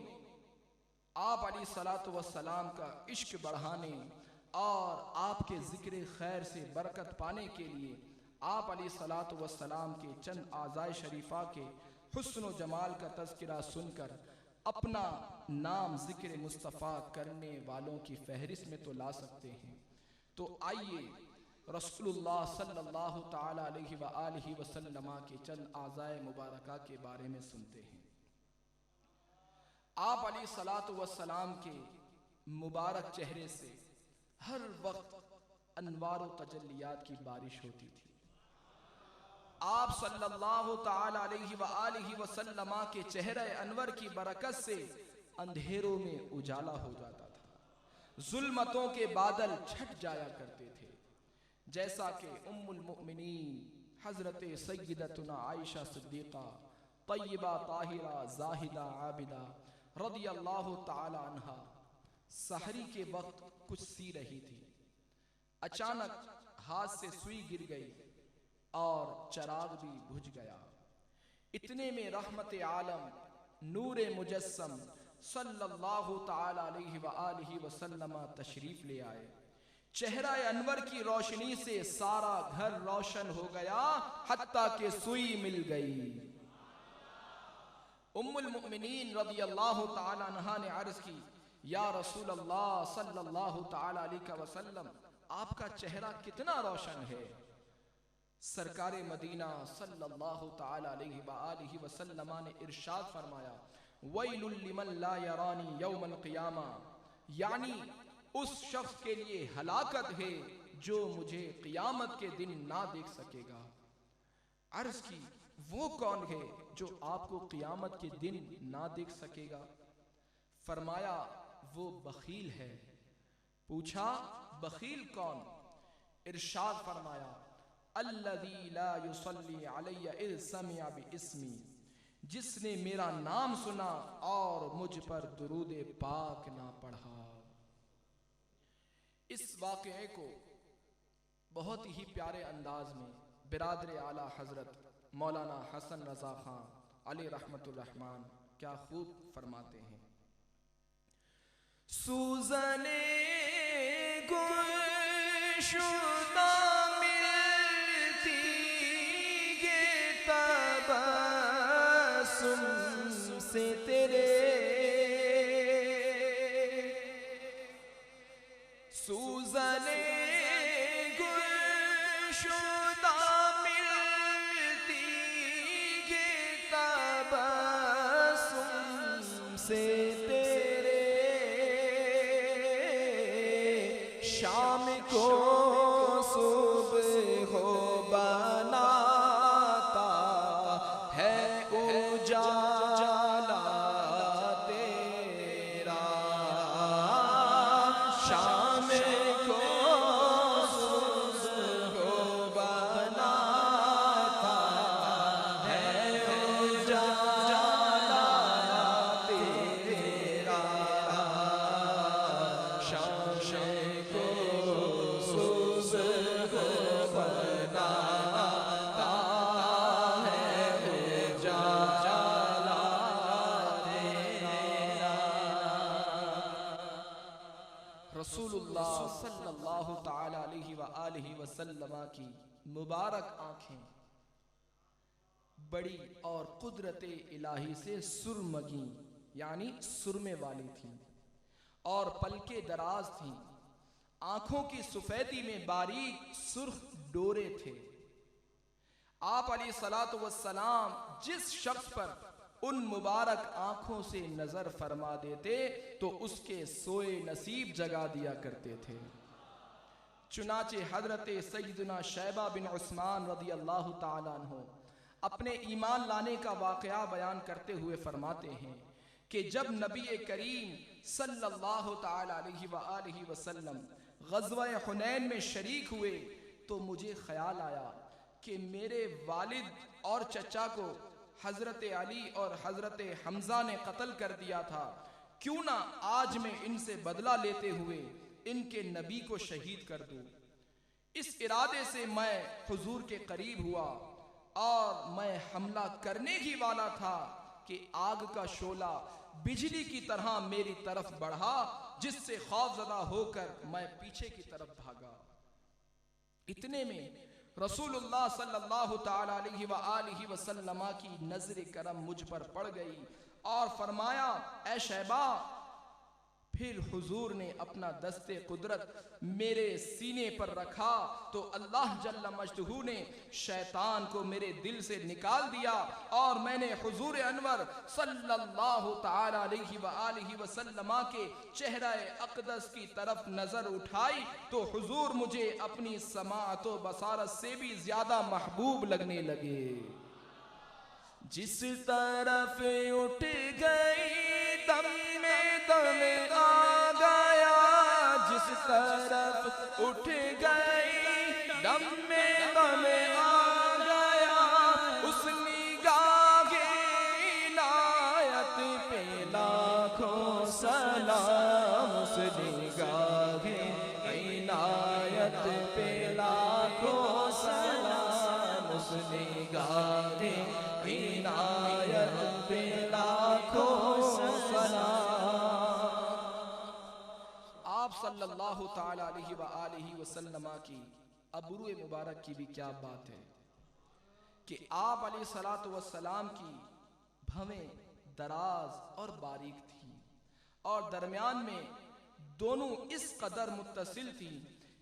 آپ علیہ الصلاۃ والسلام کا عشق بڑھانے اور آپ کے ذکر خیر سے برکت پانے کے لیے آپ علیہ الصلاۃ والسلام کے چند اعضائے شریفہ کے حسن و جمال کا تذکرہ سن کر اپنا نام ذکر مصطفیٰ کرنے والوں کی فہرست میں تو لا سکتے ہیں۔ تو آئیے رسول اللہ صلی اللہ تعالی علیہ وآلہ وسلم کے چند اعضائے مبارکہ کے بارے میں سنتے ہیں۔ آپ علیہ الصلاۃ والسلام کے مبارک چہرے سے ہر وقت انوار و تجلیات کی بارش ہوتی تھی۔ آپ صلی اللہ تعالی علیہ وآلہ وسلم کے چہرہ انور کی برکت سے اندھیروں میں اجالا ہو جاتا تھا، ظلمتوں کے بادل چھٹ جایا کرتے تھے، جیسا کہ ام المؤمنین حضرت سیدتنا عائشہ صدیقہ طیبہ طاہرہ زاہدہ عابدہ رضی اللہ تعالی عنہا سحری کے وقت کچھ سی رہی تھی، اچانک ہاتھ سے سوئی گر گئی اور چراغ بھی بجھ گیا۔ اتنے میں رحمت عالم نور مجسم صلی اللہ تعالی علیہ وآلہ وسلم تشریف لے آئے۔ چہرہ انور کی روشنی سے سارا گھر روشن ہو گیا حتیٰ کہ سوئی مل گئی۔ ام المؤمنین رضی اللہ تعالی عنہا نے عرض کی، یا رسول اللہ صلی اللہ تعالی علیہ وسلم، آپ کا چہرہ کتنا روشن ہے۔ سرکار مدینہ صلی اللہ تعالی علیہ وآلہ وسلم نے ارشاد فرمایا، وَيْلٌ لِّمَن لَّا يَرَانِي يَوْمَ الْقِيَامَةِ، یعنی اس شخص کے لیے ہلاکت ہے جو مجھے قیامت کے دن نہ دیکھ سکے گا۔ عرض کی، وہ کون ہے جو آپ کو قیامت کے دن نہ دیکھ سکے گا؟ فرمایا، وہ بخیل ہے۔ پوچھا، بخیل کون؟ ارشاد فرمایا، الذی لا یصلی علی اذ سمع باسمی، جس نے میرا نام سنا اور مجھ پر درود پاک نہ پڑھا۔ اس واقعے کو بہت ہی پیارے انداز میں برادر اعلیٰ حضرت مولانا حسن رضا خان علیہ رحمت الرحمن کیا خوب فرماتے ہیں۔ سوزن گلشدہ ملتی ہے تبسم سے تیرے، سوزن گلشدہ ملتی ہے تبسم سے تیرے، شام کو صبح ہو بناتا ہے اجالا تیرا، شام کو صبح ہو بناتا ہے اجالا تیرا، شام کو صبح ہو بناتا ہے اجالا تیرا۔ رسول اللہ صلی اللہ تعالی علیہ وآلہ وسلم کی مبارک آنکھیں بڑی اور قدرت الہی سے سرمگی یعنی سرمے والی تھیں اور پلکیں دراز تھیں، آنکھوں کی سفیدی میں باریک سرخ ڈورے تھے۔ آپ علیہ الصلوۃ والسلام جس شخص پر ان مبارک آنکھوں سے نظر فرما دیتے تو اس کے سوئے نصیب جگا دیا کرتے تھے۔ چنانچہ حضرت سیدنا شیبہ بن عثمان رضی اللہ تعالیٰ عنہ اپنے ایمان لانے کا واقعہ بیان کرتے ہوئے فرماتے ہیں کہ جب نبی کریم صلی اللہ تعالیٰ علیہ وآلہ وسلم غزوہ حنین میں شریک ہوئے تو مجھے خیال آیا کہ میرے والد اور چچا کو حضرت علی اور حضرت حمزہ نے قتل کر دیا تھا، کیوں نہ آج میں ان سے بدلہ لیتے ہوئے ان کے نبی کو شہید کر دوں۔ اس ارادے سے میں حضور کے قریب ہوا اور میں حملہ کرنے ہی والا تھا کہ آگ کا شعلہ بجلی کی طرح میری طرف بڑھا، جس سے خوف زدہ ہو کر میں پیچھے کی طرف بھاگا۔ اتنے میں رسول اللہ صلی اللہ تعالی علیہ وآلہ وسلم کی نظر کرم مجھ پر پڑ گئی اور فرمایا، اے شیبہ۔ پھر حضور نے اپنا دست قدرت میرے سینے پر رکھا تو اللہ جل مجدہ نے شیطان کو میرے دل سے نکال دیا اور میں نے حضور انور صلی اللہ تعالی علیہ وآلہ وسلم کے چہرہ اقدس کی طرف نظر اٹھائی تو حضور مجھے اپنی سماعت و بصارت سے بھی زیادہ محبوب لگنے لگے۔ جس طرف اٹھ گئی دم میں دم آ گیا، جس طرف اٹھ گئی دم میں دم آ گیا، اس نگاہ عنایت پہ لاکھوں اس نگاہ عنایت پہ لاکھوں سلام، اس نگاہ عنایت پہ لاکھوں سلام۔ آپ صلی اللہ تعالی علیہ وآلہ وسلم کی ابرو مبارک کی بھی کیا بات ہے کہ آپ علیہ الصلوۃ والسلام کی بھویں دراز اور باریک تھی اور درمیان میں دونوں اس قدر متصل تھی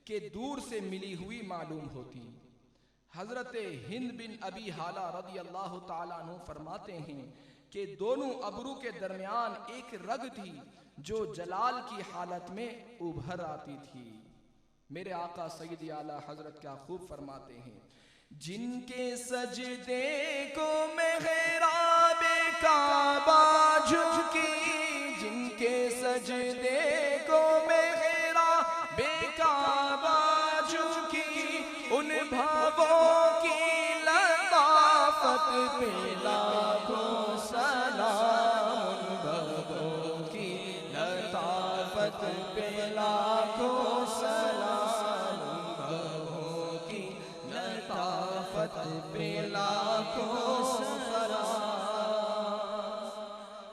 کہ دور سے ملی ہوئی معلوم ہوتی۔ حضرت ہند بن ابی حالہ رضی اللہ تعالیٰ عنہ فرماتے ہیں کہ دونوں ابرو کے درمیان ایک رگ تھی جو جلال کی حالت میں ابھر آتی تھی۔ میرے آقا سیدی اعلیٰ حضرت کیا خوب فرماتے ہیں، جن کے سجدے کو محراب کعبہ جھکی، جن کے سجدے کو محراب کعبہ جھکی، ان بھووں کی لطافت پہ لاکھوں سلام، ان بھووں کی لطافت پہ لاکھوں سلام، ان بھووں کی لطافت پہ لاکھوں سلام۔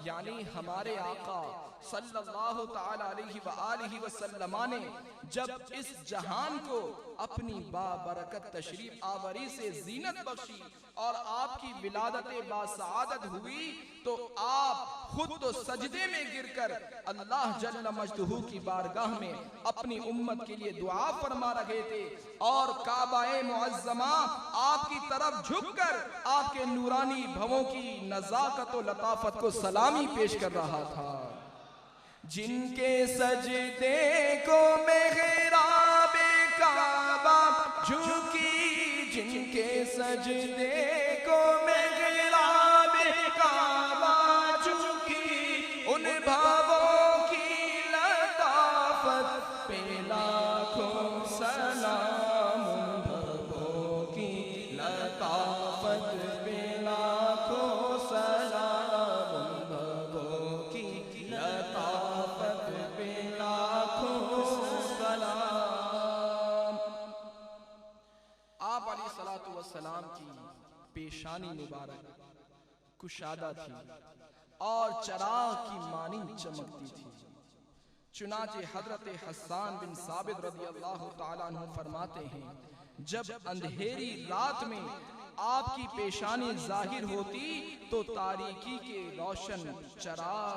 یعنی ہمارے آقا صلی اللہ تعالی علیہ وآلہ وسلم نے جب اس جہان کو اپنی بابرکت تشریف آوری سے زینت بخشی اور آپ کی ولادت باسعادت ہوئی تو آپ خود تو سجدے میں گر کر اللہ جل مجدہ کی بارگاہ میں اپنی امت کے لیے دعا فرما رہے تھے اور کعبہ معظمہ آپ کی طرف جھک کر آپ کے نورانی بھووں کی نزاکت و لطافت کو سلامی پیش کر رہا تھا۔ جن کے سجدے کو محراب کعبہ جھکی، جن کے سجدے کو محراب کعبہ جھکی، ان بھووں کی لطافت پہ لاکھوں سلام، ان بھووں کی لطافت پہ لاکھوں سلام، ان بھووں کی لطافت پہ لاکھوں سلام۔ آپ علیہ الصلوۃ والسلام کی پیشانی مبارک کشادہ تھی اور چراغ کی مانند چمکتی تھی۔ چنانچہ حضرت حسان بن ثابت رضی اللہ تعالیٰ عنہ فرماتے ہیں جب اندھیری رات میں آپ کی پیشانی ظاہر ہوتی تو تاریکی کے روشن چراغ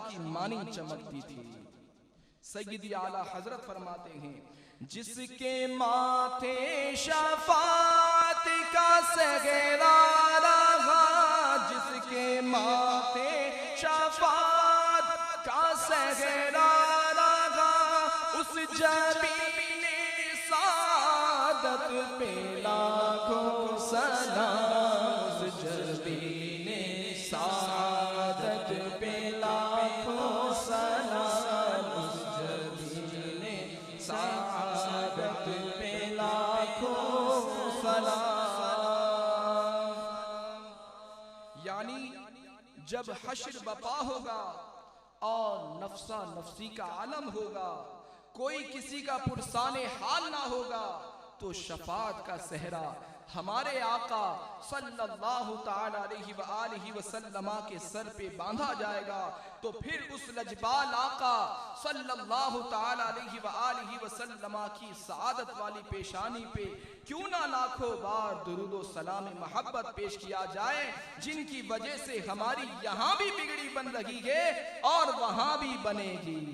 کی مانند چمکتی تھی۔ سیدی اعلیٰ حضرت فرماتے ہیں جس کے ماتھے شفاعت کا سغرا رہا، جس کے ماتھے شفاعت کا سغرا رہا، اس جبین سعادت پہ لاکھوں سلام، اس جبین سعادت پہ لاکھوں سلام، اس جبین سعادت پہ لاکھوں سلام۔ یعنی جب حشر بپا ہوگا اور نفسا نفسی کا عالم ہوگا، کوئی کسی کا پرسان حال نہ ہوگا، تو شفاعت کا صحرا ہمارے آقا صلی اللہ تعالی علیہ وآلہ وسلم کے سر پہ باندھا جائے گا، تو پھر اس لجبال آقا صلی اللہ تعالی علیہ وآلہ وسلم کی سعادت والی پیشانی پہ کیوں نہ لاکھوں بار درود و سلام محبت پیش کیا جائے، جن کی وجہ سے ہماری یہاں بھی بگڑی بن رہی ہے اور وہاں بھی بنے گی۔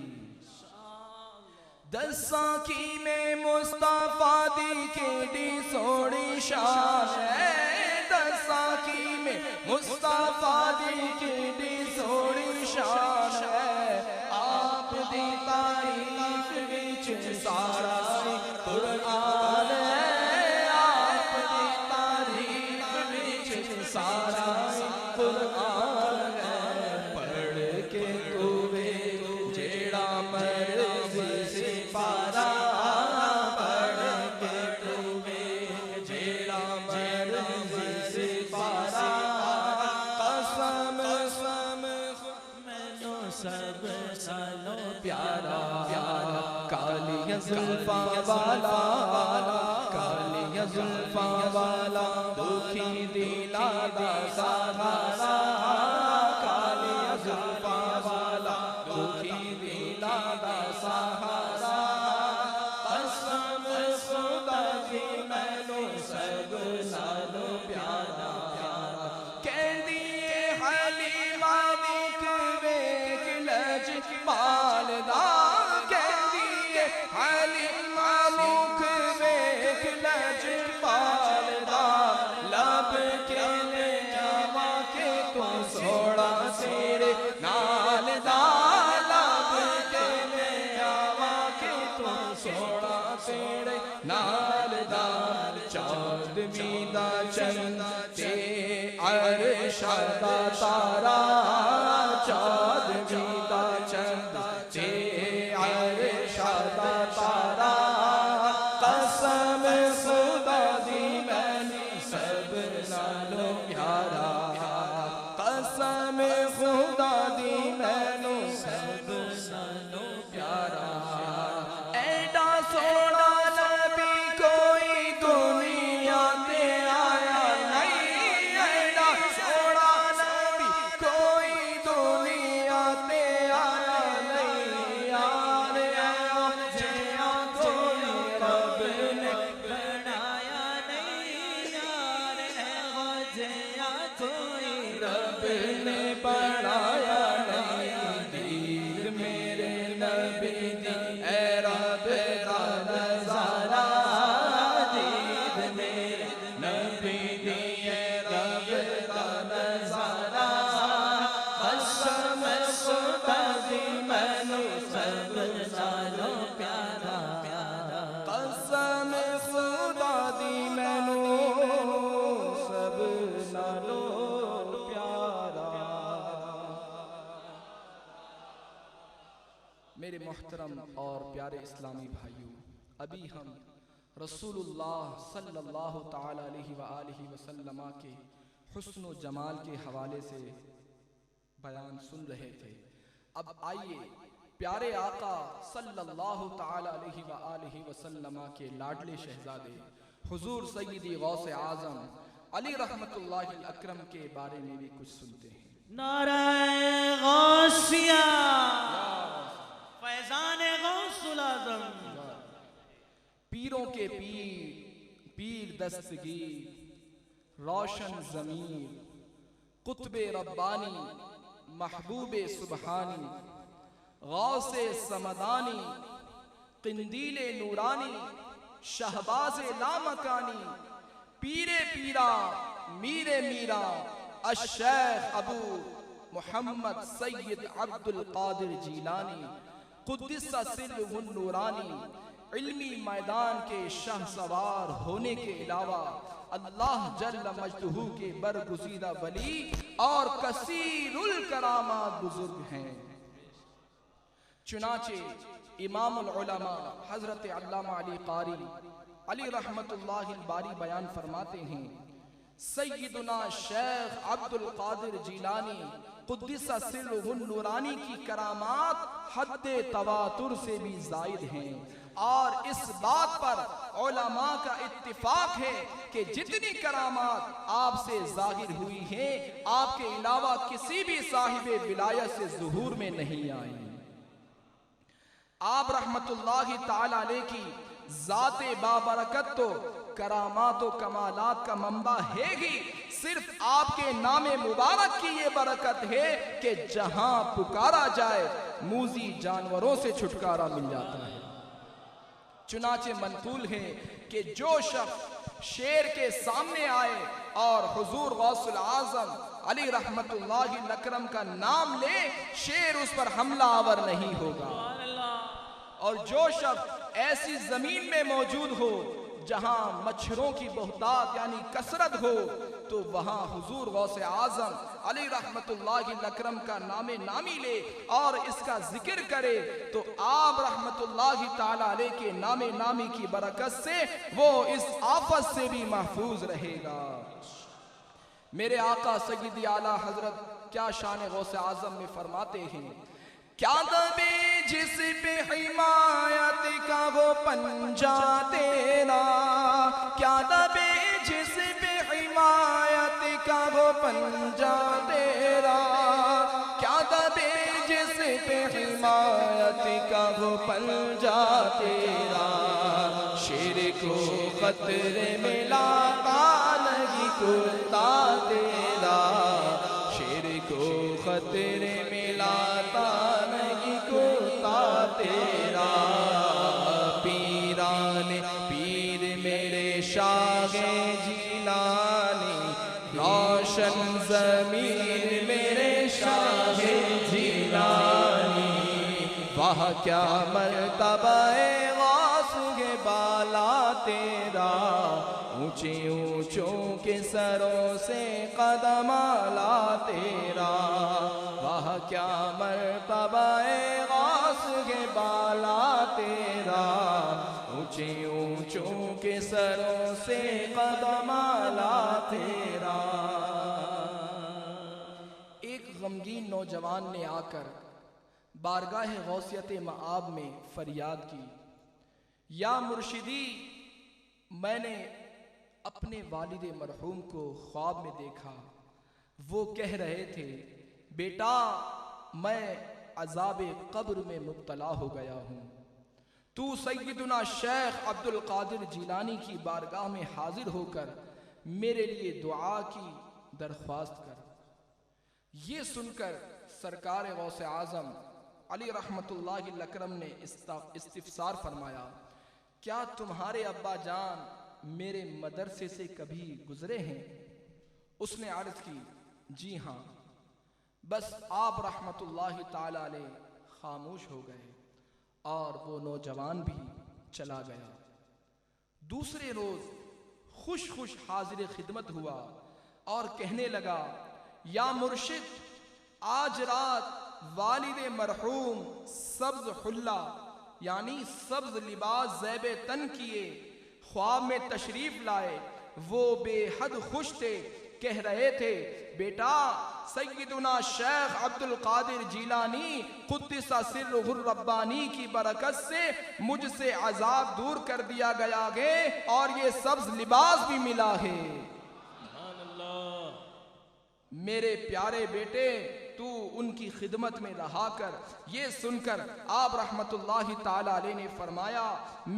دساں کی میں مصطفیٰ دی کیڑی سوڑی شان ہے، دساں کی میں مصطفیٰ دی کیڑی سوڑی شان ہے، آپ دی تعریف وچ سارا قرآن ہے، آپ دی تعریف وچ سارا قرآن ہے، پڑھ کے توے جیڑا مرضی سے پارا، پڑھ کے توے جیڑا مرضی سے پارا، قسم زلفاں والا کالی زلفاں والا دکھی دلا دا سہارا کالی زلفاں والا دکھی دلا دا سہارا قسم خدا دی مینوں سب نالوں پیارا کہندی اے حلیمہ دیکھ ویکھ لجپال دا کہندی اے حلیمہ دیکھ ویکھ لجپال دا لب کے لے آواں کہ تو سوڑا تیرے نال دا لب کے لے آواں کہ تو سوڑا تیرے نال دا چاندنی دا چند تے عرش دا تارا چاندنی دا چند تے عرش دا تارا قسم خدا دی مینوں سب نالوں پیارا قسم خدا دی مینوں سب نالوں پیارا ایڈا سونا نبی کوئی دنیا تے آیا نہیں ایڈا سونا نبی کوئی دنیا تے آیا نہیں یار ایو جیا کوئی رب نے بنایا نہیں یار ایو جیا کوئی رب نے بنایا نہیں دید میرے نبی دی اے رب دا نظارہ دید میرے نبی دی اے رب دا نظارہ قسم خدا دی مینوں سب نالوں پیارا قسم خدا دی مینوں سب نالوں پیارا میرے محترم اور پیارے اسلامی بھائیوں، ابھی ہم رسول اللہ صلی اللہ تعالی علیہ وآلہ وسلم کے حسن و جمال کے حوالے سے بیان سن رہے تھے۔ اب آئیے پیارے آقا صلی اللہ تعالی علیہ وآلہ وسلم کے لاڈلے شہزادے حضور سیدی غوث اعظم علی رحمت اللہ الاکرم کے بارے میں بھی کچھ سنتے ہیں۔ نعرہ غوثیہ فیضان غوث الاعظم پیروں کے پیر پیر دستگیر روشن ضمیر قطب ربانی محبوب سبحانی غوث سمدانی قندیل نورانی شہباز لامکانی پیر پیرا میر میرا الشیخ ابو محمد سید عبد القادر جیلانی قدس سرہ النورانی علمی میدان کے شاہ سوار ہونے کے علاوہ اللہ جل مجدہ کے برگزیدہ ولی اور کثیر الکرامات بزرگ ہیں۔ چنانچہ امام العلماء حضرت علامہ علی قاری علی رحمت اللہ الباری بیان فرماتے ہیں، سیدنا شیخ عبد القادر جیلانی قدس سرہ النورانی کی کرامات حد تواتر سے بھی زائد ہیں، اور اس بات پر علماء کا اتفاق ہے کہ جتنی کرامات آپ سے ظاہر ہوئی ہیں آپ کے علاوہ کسی بھی صاحب ولایت سے ظہور میں نہیں آئی۔ آپ رحمت اللہ تعالی علیہ کی ذات بابرکت تو کرامات و کمالات کا منبع ہے ہی، صرف آپ کے نام مبارک کی یہ برکت ہے کہ جہاں پکارا جائے موذی جانوروں سے چھٹکارا مل جاتا ہے۔ چنانچہ منقول ہے کہ جو شخص شیر کے سامنے آئے اور حضور غوث الاعظم علی رحمت اللہ الاکرم کا نام لے، شیر اس پر حملہ آور نہیں ہوگا، اور جو شخص ایسی زمین میں موجود ہو جہاں مچھروں کی بہتات یعنی کثرت ہو تو وہاں حضور غوث اعظم علی رحمت اللہ الاکرم کا نام نامی لے اور اس کا ذکر کرے تو آپ رحمت اللہ تعالی علیہ کے نام نامی کی برکت سے وہ اس آفت سے بھی محفوظ رہے گا۔ میرے آقا سیدی اعلیٰ حضرت کیا شان غوث اعظم میں فرماتے ہیں، کیا دبے جس پہ حمایت کا وہ پنجہ تیرا، کیا دبے جس پہ حمایت کا وہ پنجہ تیرا، کیا دبے جس پہ حمایت کا وہ پنجہ تیرا، شیر کو خطرے میں لاتا نہیں کرتا تیرا، شیر کو خطرے میں لاتا نہیں کرتا تیرا، پیران پیر میرے شاہ جیلانی، روشن ضمیر میرے شاہ جیلانی، وہ کیا مرتبہ غوث کے بالا تیرا، اونچے اونچوں کے سروں سے قدم اعلیٰ تیرا، وہ کیا مرتبہ غوث کے بالا تیرا، اونچے اونچوں کے سروں سے قدم اعلیٰ تیرا۔ ایک غمگین نوجوان نے آ کر بارگاہ غوثیت مآب میں فریاد کی، یا مرشدی، میں نے اپنے والد مرحوم کو خواب میں دیکھا، وہ کہہ رہے تھے بیٹا میں عذاب قبر میں مبتلا ہو گیا ہوں، تو سیدنا شیخ عبد القادر جیلانی کی بارگاہ میں حاضر ہو کر میرے لیے دعا کی درخواست کر۔ یہ سن کر سرکار غوث اعظم علی رحمت اللہ الاکرم نے استفسار فرمایا، کیا تمہارے ابا جان میرے مدرسے سے کبھی گزرے ہیں؟ اس نے عرض کی جی ہاں، بس آپ رحمت اللہ تعالی علیہ خاموش ہو گئے اور وہ نوجوان بھی چلا گیا۔ دوسرے روز خوش خوش حاضر خدمت ہوا اور کہنے لگا، یا مرشد، آج رات والد مرحوم سبز حلہ یعنی سبز لباس زیب تن کیے خواب میں تشریف لائے، وہ بے حد خوش تھے، کہہ رہے تھے بیٹا سیدنا شیخ عبد القادر جیلانی قدس سرہ الربانی کی برکت سے مجھ سے عذاب دور کر دیا گیا ہے اور یہ سبز لباس بھی ملا ہے۔ میرے پیارے بیٹے، تو ان کی خدمت میں رہا کر۔ یہ سن کر آپ رحمت اللہ تعالی علیہ نے فرمایا،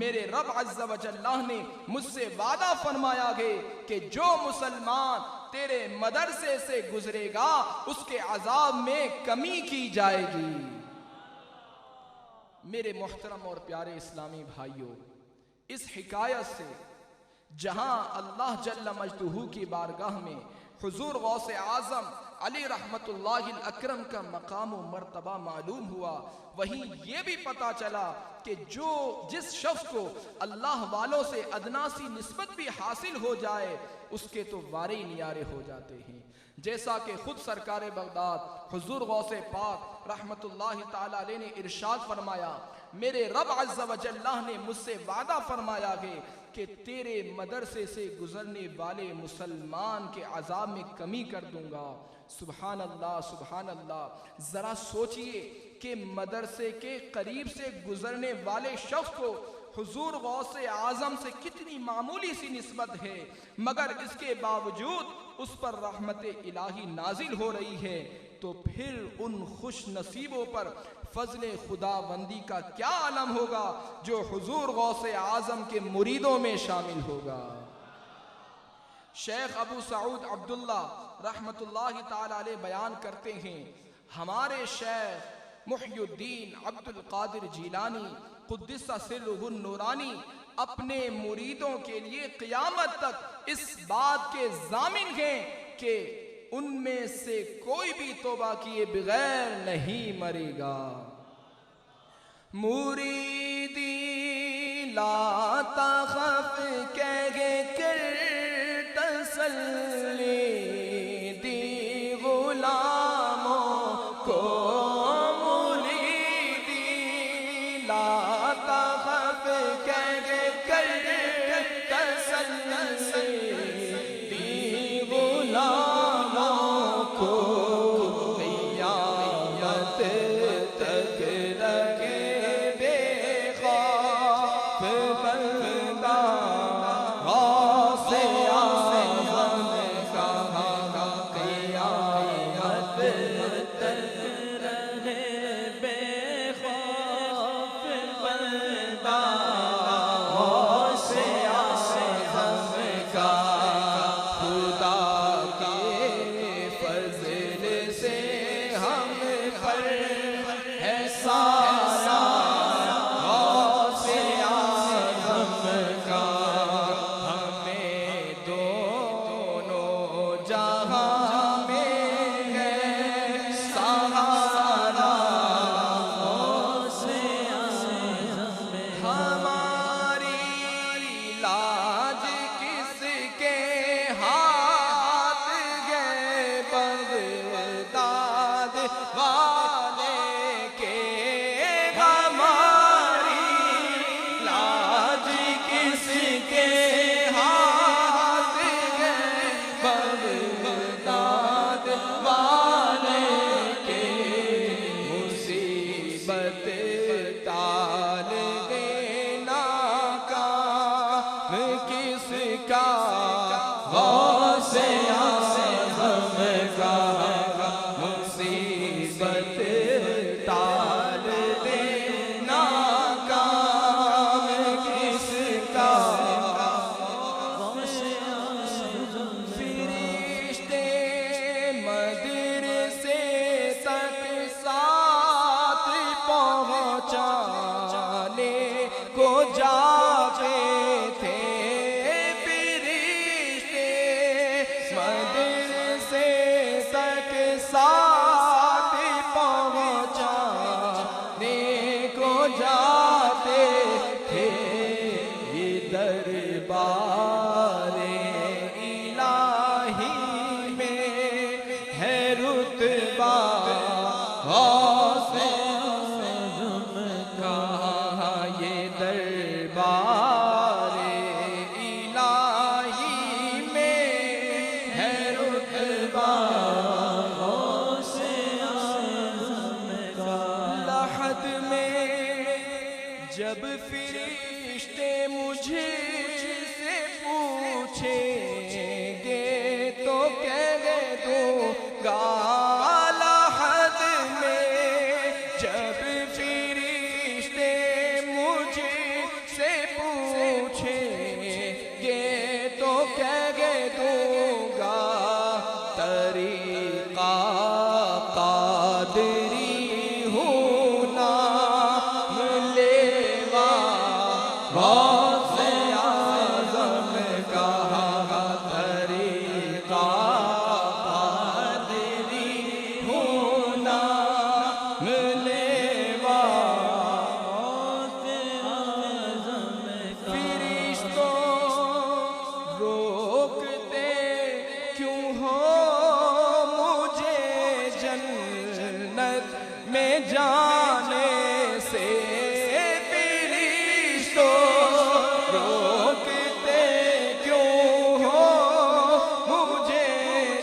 میرے رب عز و جل نے مجھ سے وعدہ فرمایا ہے کہ جو مسلمان تیرے مدرسے سے گزرے گا اس کے عذاب میں کمی کی جائے گی۔ میرے محترم اور پیارے اسلامی بھائیوں، اس حکایت سے جہاں اللہ جل مجدہ کی بارگاہ میں حضور غوث اعظم علی رحمت اللہ الاکرم کا مقام و مرتبہ معلوم ہوا، وہیں یہ بھی پتا چلا کہ جس شخص کو اللہ والوں سے ادنا سی نسبت بھی حاصل ہو جائے اس کے تو وارے نیارے ہو جاتے ہیں، جیسا کہ خود سرکار بغداد حضور غوث پاک رحمت اللہ تعالی علیہ نے ارشاد فرمایا، میرے رب عز و جل نے مجھ سے وعدہ فرمایا ہے کہ تیرے مدرسے سے گزرنے والے مسلمان کے عذاب میں کمی کر دوں گا۔ سبحان اللہ سبحان اللہ، ذرا سوچئے کہ مدرسے کے قریب سے گزرنے والے شخص کو حضور غوث اعظم سے کتنی معمولی سی نسبت ہے، مگر اس کے باوجود اس پر رحمت الہی نازل ہو رہی ہے، تو پھر ان خوش نصیبوں پر فضل خداوندی کا کیا علم ہوگا جو حضور غوث اعظم کے مریدوں میں شامل ہوگا۔ شیخ ابو سعود عبداللہ رحمت اللہ تعالی علیہ بیان کرتے ہیں، ہمارے شیخ محی الدین عبد القادر جیلانی قدس سرہ النورانی اپنے مریدوں کے لیے قیامت تک اس بات کے ضامن ہیں کہ ان میں سے کوئی بھی توبہ کیے بغیر نہیں مرے گا۔ مریدی لا تخف کہہ کر تسلی دی غلاموں کو، مریدی لا تخف کہہ کر تسلی دی غلاموں کو، قیامت تک رکھے کا خدا کے فضل سے ہم پر ہے سارا غوث اعظم کا ہمیں دونوں جہاں میں ہے سہارا غوث اعظم ہماری لاج کس کے ہاتھ گئے بغداد والے کے ہماری لاج کس کے ہاتھ گئے بغداد والے کے مصیبت ٹال دینا کام کس کا غوث اعظم کا مصیبت ٹال دینا کام کس کا فرشتے مدرسے تک ساتھ پہنچانے کو جاتے تھے فرشتے مدرسے تک ساتھ پہنچانے کو جاتے تھے یہ دربار الہی میں ہے رتبہ غوث اعظم کا یہ دربار الہی میں ہے رتبہ غوث اعظم کا لحد میں جب فرشتے مجھے سے پوچھیں گے تو کہہ دوں گا لحد میں جب فرشتے مجھے سے پوچھیں گے تو کہہ دوں گا طریقہ قادری ہوں نام لیوا غوث اعظم کا طریقہ قادری ہوں نام لیوا غوث اعظم کا فرشتوں روکتے کیوں ہو مجھے جنت میں جانے سے فرشتوں روکتے کیوں ہو مجھے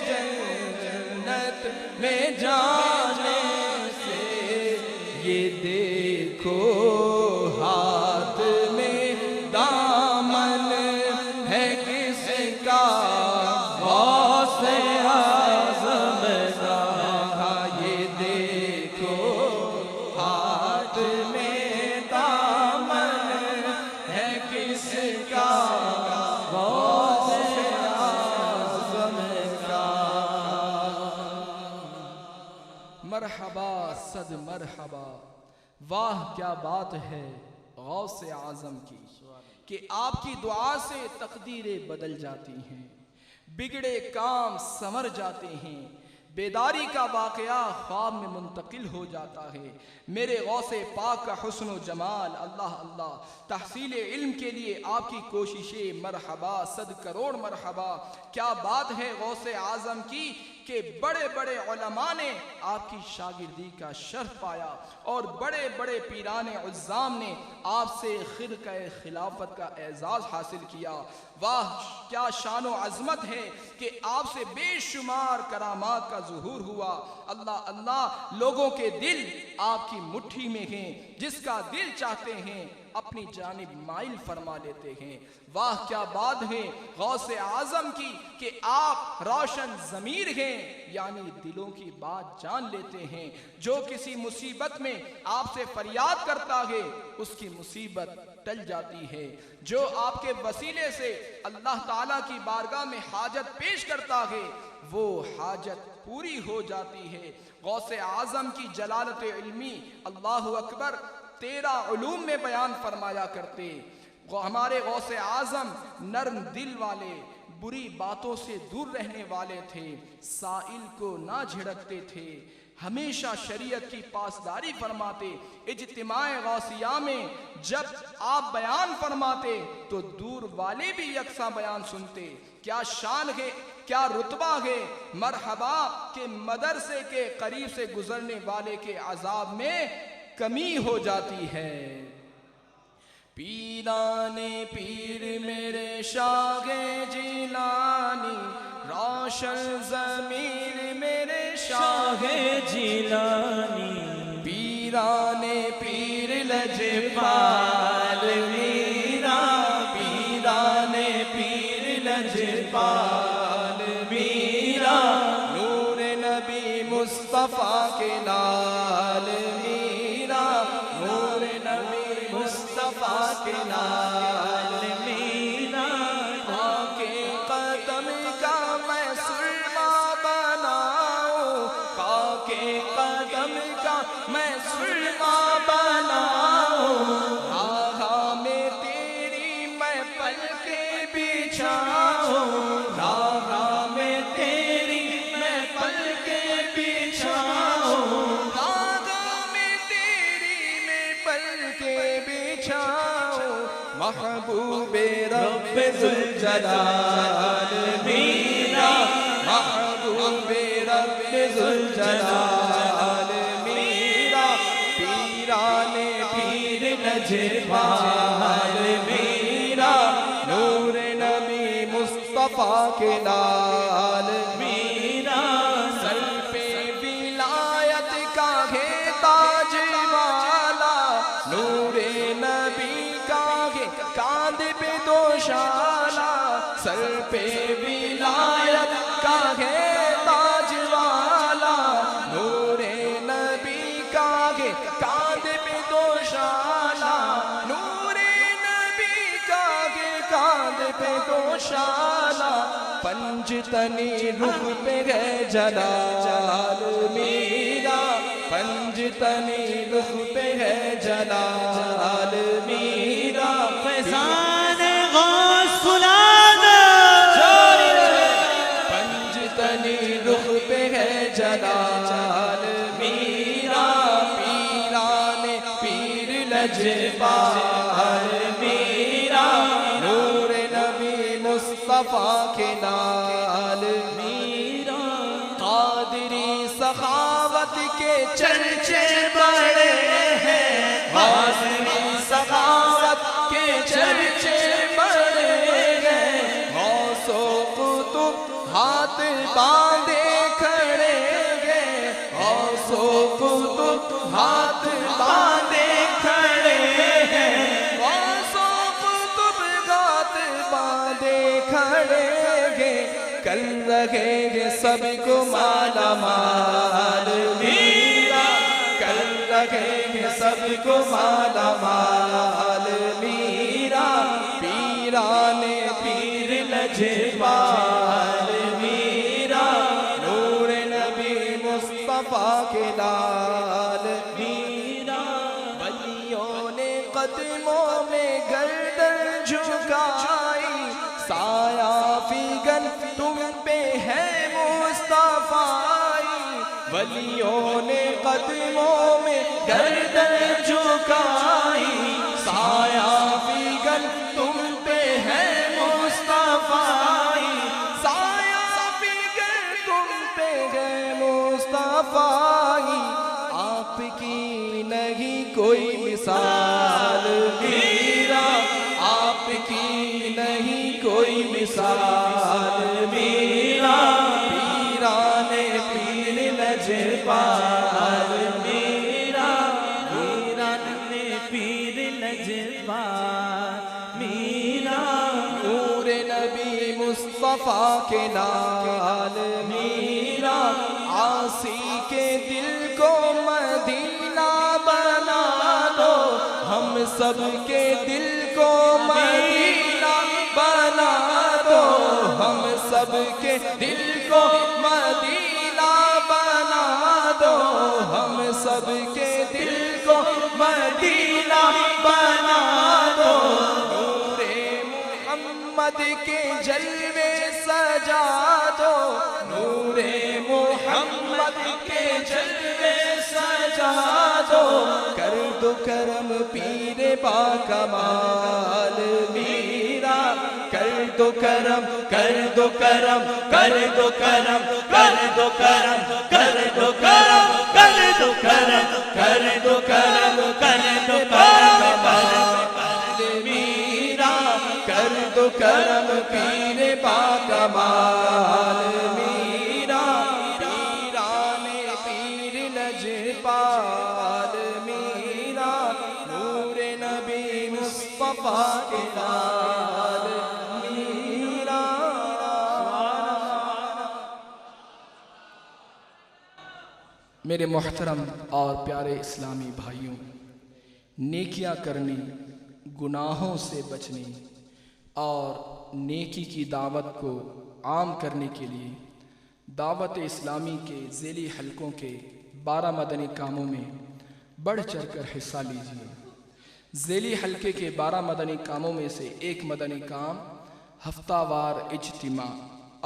جنت میں جانے سے یہ دیکھو ہاتھ میں دامن ہے کس کا غوث اعظم کا یہ دیکھو ہاتھ میں دامن ہے کس کا غوث اعظم کا مرحبا صد مرحبا، واہ کیا بات ہے غوث اعظم کی کہ آپ کی دعا سے تقدیریں بدل جاتی ہیں، بگڑے کام سنور جاتے ہیں، بیداری کا واقعہ خواب میں منتقل ہو جاتا ہے۔ میرے غوث پاک کا حسن و جمال، اللہ اللہ، تحصیل علم کے لیے آپ کی کوششیں مرحبا صد کروڑ مرحبا۔ کیا بات ہے غوث اعظم کی کہ بڑے بڑے علماء نے آپ کی شاگردی کا شرف پایا اور بڑے بڑے پیران عظام نے آپ سے خرقہ خلافت کا اعزاز حاصل کیا۔ واہ کیا شان و عظمت ہے کہ آپ سے بے شمار کرامات کا ظہور ہوا۔ اللہ اللہ، لوگوں کے دل آپ کی مٹھی میں ہیں، جس کا دل چاہتے ہیں اپنی جانب مائل فرما لیتے ہیں۔ واہ کیا بات ہے غوث اعظم کی کہ آپ روشن ضمیر ہیں، یعنی دلوں کی بات جان لیتے ہیں۔ جو کسی مصیبت میں آپ سے فریاد کرتا ہے اس کی مصیبت ٹل جاتی ہے۔ جو آپ کے وسیلے سے اللہ تعالیٰ کی بارگاہ میں حاجت پیش کرتا ہے وہ حاجت پوری ہو جاتی ہے۔ غوث اعظم کی جلالت علمی اللہ اکبر 13 علوم میں بیان فرمایا کرتے۔ ہمارے غوث اعظم نرم دل والے، بری باتوں سے دور رہنے والے تھے، سائل کو نہ جھڑکتے تھے، ہمیشہ شریعت کی پاسداری فرماتے۔ اجتماع غوثیہ میں جب آپ بیان فرماتے تو دور والے بھی یکساں بیان سنتے۔ کیا شان ہے، کیا رتبہ ہے، مرحبا کہ مدرسے کے قریب سے گزرنے والے کے عذاب میں کمی ہو جاتی ہے۔ پیرانے پیر میرے شاہ جیلانی، روشن ضمیر میرے شاہ جیلانی، پیرانے پیر لجپال میرا، پیرانے پیر لجپال میرا، نور نبی مصطفیٰ کے لال میرا، نور نبی مصطفیٰ کے لال میرا، آقا قدم کا میں سرما بناؤں، آقا قدم کا میں سرما بناؤں، راہ میں تیری میں پلکیں بچھاؤں، راہ میں تیری میں پلکیں بچھاؤں، راہ میں تیری میں پلکیں بچھاؤں، محبوب رب ذوالجلال میرا، محبوب رب ذوالجلال میرا، پیرانے پیر لجپال میرا، نور نبی مصطفیٰ کے لال میرا، سر پہ ولایت کا ہے تاج والا، نور نبی کا ہے کاندھ پہ دوشالا، سر پہ ولایت کا ہے تاج والا، نور نبی کا ہے کاندھ پہ دوشالا، نور نبی کا ہے کاندھ پہ دوشالا، پنج تنی رخ پہ ہے جلال میرا، پنج تنی رخ پہ ہے جلال میرا، فیضان غوث العالم، پنج تنی رخ پہ ہے جلال میرا، پیرانے پیر لجپال میرا، نور نبی مصطفیٰ کے لال میرا، قادری سخاوت کے چرچے بڑے ہیں، قادری سخاوت کے چرچے بڑے ہیں، غوث و قطب ہاتھ باندھے کھڑے ہیں، غوث و قطب ہاتھ باندھے کھڑے ہیں، غوث و قطب ہاتھ باندھے کھڑے ہیں، کل رکھیں گے سب کو مالا مال میرا، کل رکھیں گے سب کو مالا مال میرا، پیرانے پیر لجپال میرا، نور نبی مصطفیٰ کے لال میرا، ولیوں نے قدموں میں گردن جھکائی، سایہ فیگن تم پہ ہے مصطفیٰ، ولیوں نے قدموں میں گردن جھکائی، سایہ فیگن تم پہ ہے مصطفیٰ، سایہ فیگن تم پہ ہے مصطفیٰ، آپ کی نہیں کوئی مثال میرا، آپ کی نہیں کوئی مثال میرا، پیرانے پیر لجپال میرا، پیرانے پیر لجپال مصطفیٰ کے لال میرا عاصی کے دل کو مدینہ بنا دو، ہم سب کے دل کو مدینہ بنا دو، ہم سب کے دل کو مدینہ بنا دو، ہم سب کے دل کو مدینہ بنا دو، نور محمد کے جلوے سجا دو، نور محمد کے جلوے سجا دو، کر دو کرم پیر با کمال میرا، کر دو کرم، کر دو کرم، کر دو کرم، کر دو کرم، کر دو کرم، کر دو کرم، کر دو کرم، کر دو کرم میرا، کر دو کرم پیر با کمال میرا، پیران پیر لجپال میرا، نور نبی مصطفیٰ کے لال میرا۔ میرے محترم اور پیارے اسلامی بھائیوں، نیکیاں کرنی، گناہوں سے بچنے اور نیکی کی دعوت کو عام کرنے کے لیے دعوت اسلامی کے ذیلی حلقوں کے 12 مدنی کاموں میں بڑھ چڑھ کر حصہ لیجیے۔ ذیلی حلقے کے 12 مدنی کاموں میں سے ایک مدنی کام ہفتہ وار اجتماع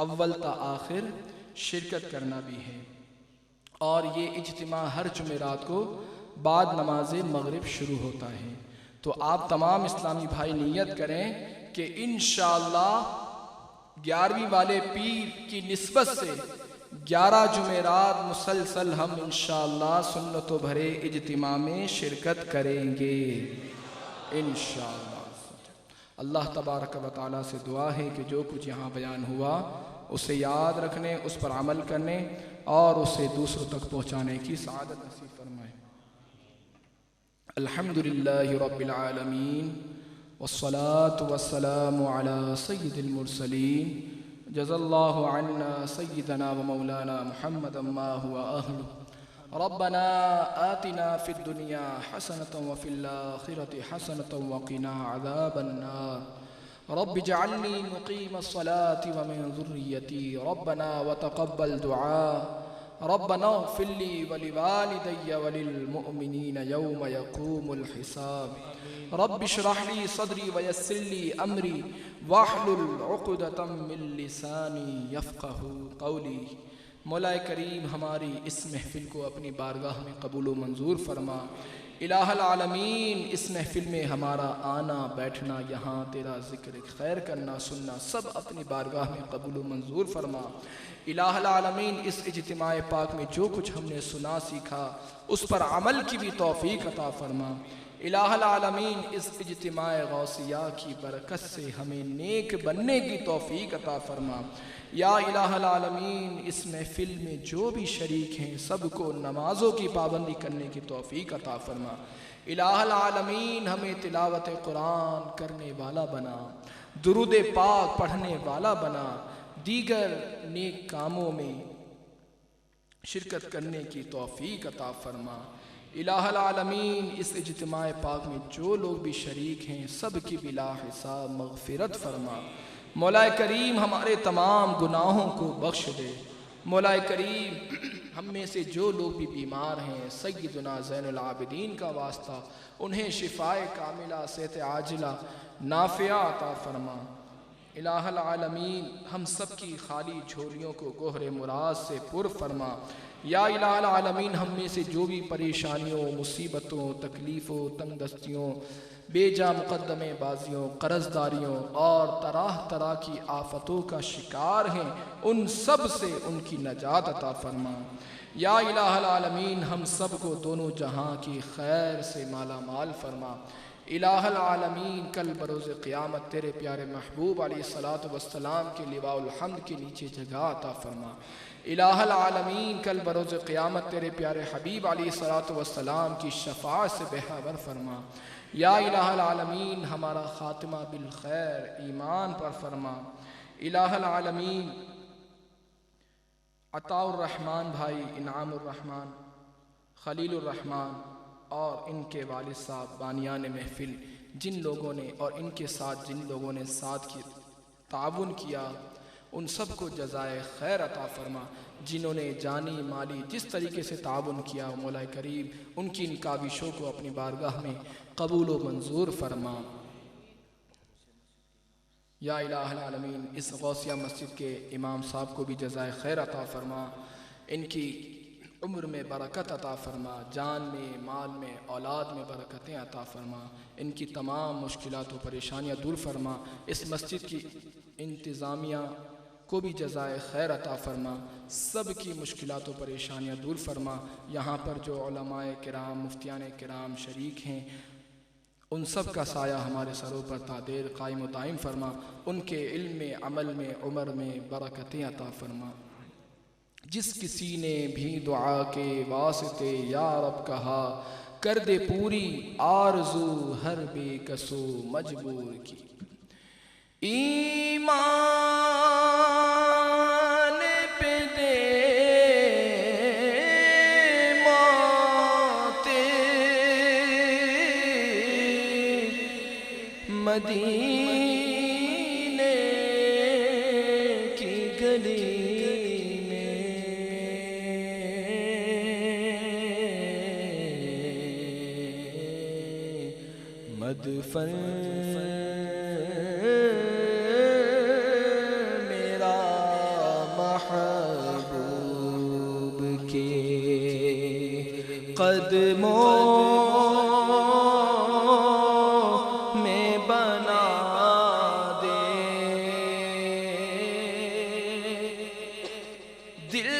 اول تا آخر شرکت کرنا بھی ہے، اور یہ اجتماع ہر جمعرات کو بعد نماز مغرب شروع ہوتا ہے۔ تو آپ تمام اسلامی بھائی نیت کریں کہ انشاءاللہ 11ویں والے پیر کی نسبت سے 11 جمعرات مسلسل ہم انشاءاللہ سنتوں بھرے اجتماع میں شرکت کریں گے انشاءاللہ۔ اللہ تبارک و تعالیٰ سے دعا ہے کہ جو کچھ یہاں بیان ہوا اسے یاد رکھنے، اس پر عمل کرنے اور اسے دوسروں تک پہنچانے کی سعادت نصیب فرمائے۔ الحمدللہ رب العالمین والصلاة والسلام على سید المرسلین، جزا اللہ عنا سیدنا و مولانا محمد ما هو اہلہ، ربنا آتنا فی الدنیا حسنة وفی الآخرة حسنة وقنا عذاب النار، رب اجعلنی مقیم الصلاة ومن ذریتی، ربنا وتقبل دعاء، ربنا اغفر لي ولوالدي وللمؤمنين يوم يقوم الحساب، رب اشرح لي صدري ويسر لي أمري واحلل عقدة من لساني يفقه قولي۔ مولا کریم ہماری اس محفل کو اپنی بارگاہ میں قبول و منظور فرما۔ الہ العالمین، اس محفل میں ہمارا آنا بیٹھنا، یہاں تیرا ذکر خیر کرنا سننا سب اپنی بارگاہ میں قبول و منظور فرما۔ الہ العالمین، اس اجتماع پاک میں جو کچھ ہم نے سنا سیکھا اس پر عمل کی بھی توفیق عطا فرما۔ الہ العالمین، اس اجتماع غوثیہ کی برکت سے ہمیں نیک بننے کی توفیق عطا فرما۔ یا الہ العالمین، اس محفل میں جو بھی شریک ہیں سب کو نمازوں کی پابندی کرنے کی توفیق عطا فرما۔ الہ العالمین، ہمیں تلاوت قرآن کرنے والا بنا، درود پاک پڑھنے والا بنا، دیگر نیک کاموں میں شرکت کرنے کی توفیق عطا فرما۔ الہ العالمین، اس اجتماع پاک میں جو لوگ بھی شریک ہیں سب کی بلا حساب مغفرت فرما۔ مولا کریم، ہمارے تمام گناہوں کو بخش دے۔ مولا کریم، ہم میں سے جو لوگ بھی بیمار ہیں سیدنا زین العابدین کا واسطہ انہیں شفائے کاملہ صحت عاجلہ نافعہ عطا فرما۔ الہ العالمین، ہم سب کی خالی جھولیوں کو گوہر مراد سے پر فرما۔ یا الہ العالمین، ہم میں سے جو بھی پریشانیوں، مصیبتوں، تکلیفوں، تنگ دستیوں، بے جا مقدمے بازیوں، قرض داریوں اور طرح طرح کی آفتوں کا شکار ہیں ان سب سے ان کی نجات عطا فرما۔ یا الہ العالمین، ہم سب کو دونوں جہاں کی خیر سے مالا مال فرما۔ الہ العالمین، کل بروز قیامت تیرے پیارے محبوب علیہ الصلوۃ والسلام کے لواء الحمد کے نیچے جگہ عطا فرما۔ الہ العالمین، کل بروز قیامت تیرے پیارے حبیب علیہ الصلوۃ والسلام کی شفاعت سے بہتر فرما۔ یا الہ العالمین، ہمارا خاتمہ بالخیر ایمان پر فرما۔ الہ العالمین عطاء الرحمن بھائی انعام الرحمن خلیل الرحمن اور ان کے والد صاحب بانیان محفل جن لوگوں نے اور ان کے ساتھ جن لوگوں نے ساتھ کی تعاون کیا ان سب کو جزائے خیر عطا فرما. جنہوں نے جانی مالی جس طریقے سے تعاون کیا مولا کریم ان کی ان کاوشوں کو اپنی بارگاہ میں قبول و منظور فرما. یا الہ العالمین اس غوثیہ مسجد کے امام صاحب کو بھی جزائے خیر عطا فرما. ان کی عمر میں برکت عطا فرما، جان میں مال میں اولاد میں برکتیں عطا فرما. ان کی تمام مشکلات و پریشانیاں دور فرما. اس مسجد کی انتظامیہ کو بھی جزائے خیر عطا فرما. سب کی مشکلات و پریشانیاں دور فرما. یہاں پر جو علماء کرام مفتیان کرام شریک ہیں ان سب کا سایہ ہمارے سروں پر تا دیر قائم و دائم فرما. ان کے علم میں عمل میں عمر میں برکتیں عطا فرما. جس کسی نے بھی دعا کے واسطے یا رب کہا کر دے پوری آرزو ہر بے کسو مجبور کی. ایمان پہ دے موت مدینے کی گلی مدفن میرا محبوب کے قدموں میں بنا دے. دل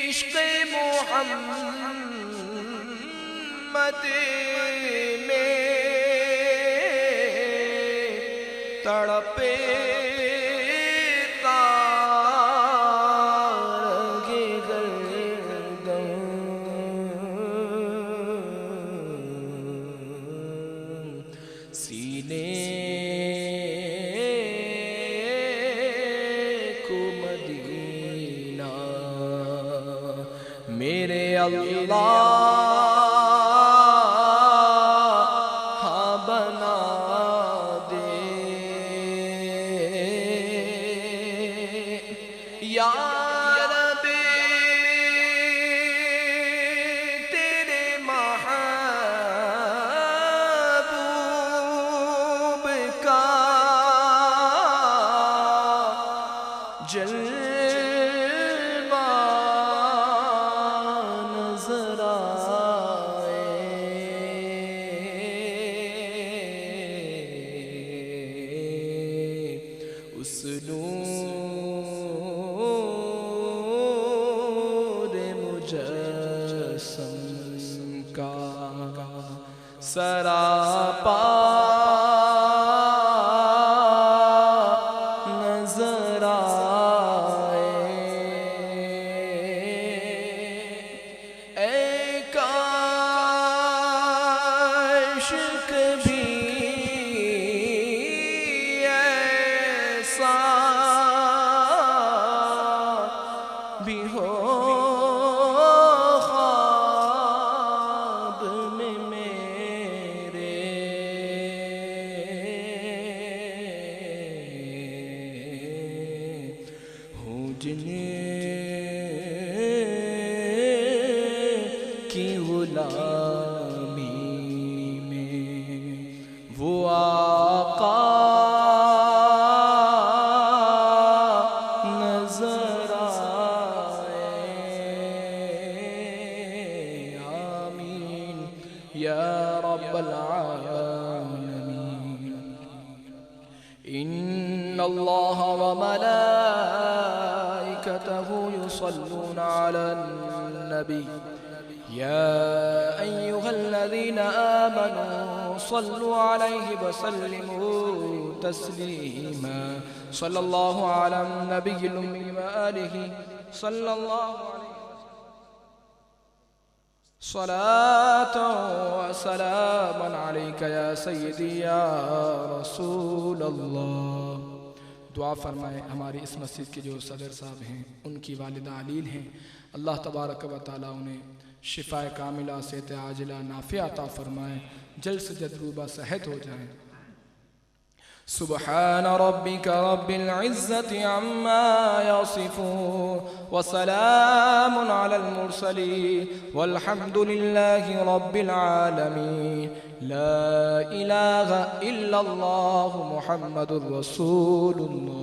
عشق محمد میں تڑپے تارگے گردن سینے کو مدینہ میرے اللہ یا رب تیرے محبوب کا جلوہ نظر آئے. اس مجسم کا سراپا نظر آئے. اے کاش کبھی ایسا بھی ہو کی غلامی میں وہ آقا نظر آئے. آمین یا رب العالمین. ان اللہ وملائکتہ یصلون علی النبی يا أيها الذين آمنوا صلوا عليه وسلموا تسليما. صلى الله على النبي الأمي وآله صلى الله عليه صلاة وسلام عليك يا سيدي يا رسول اللہ. دعا فرمائے ہماری اس مسجد کے جو صدر صاحب ہیں، ان کی والدہ علیل ہیں، اللہ تبارک و تعالیٰ انہیں شفاء کاملہ، صحت عاجلہ نافع عطا فرمائے، جلد سے جلد روبہ صحت ہو جائیں. سبحان ربك رب العزة عما يصفون وسلام على المرسلين والحمد لله رب العالمين. لا إله إلا الله محمد رسول الله.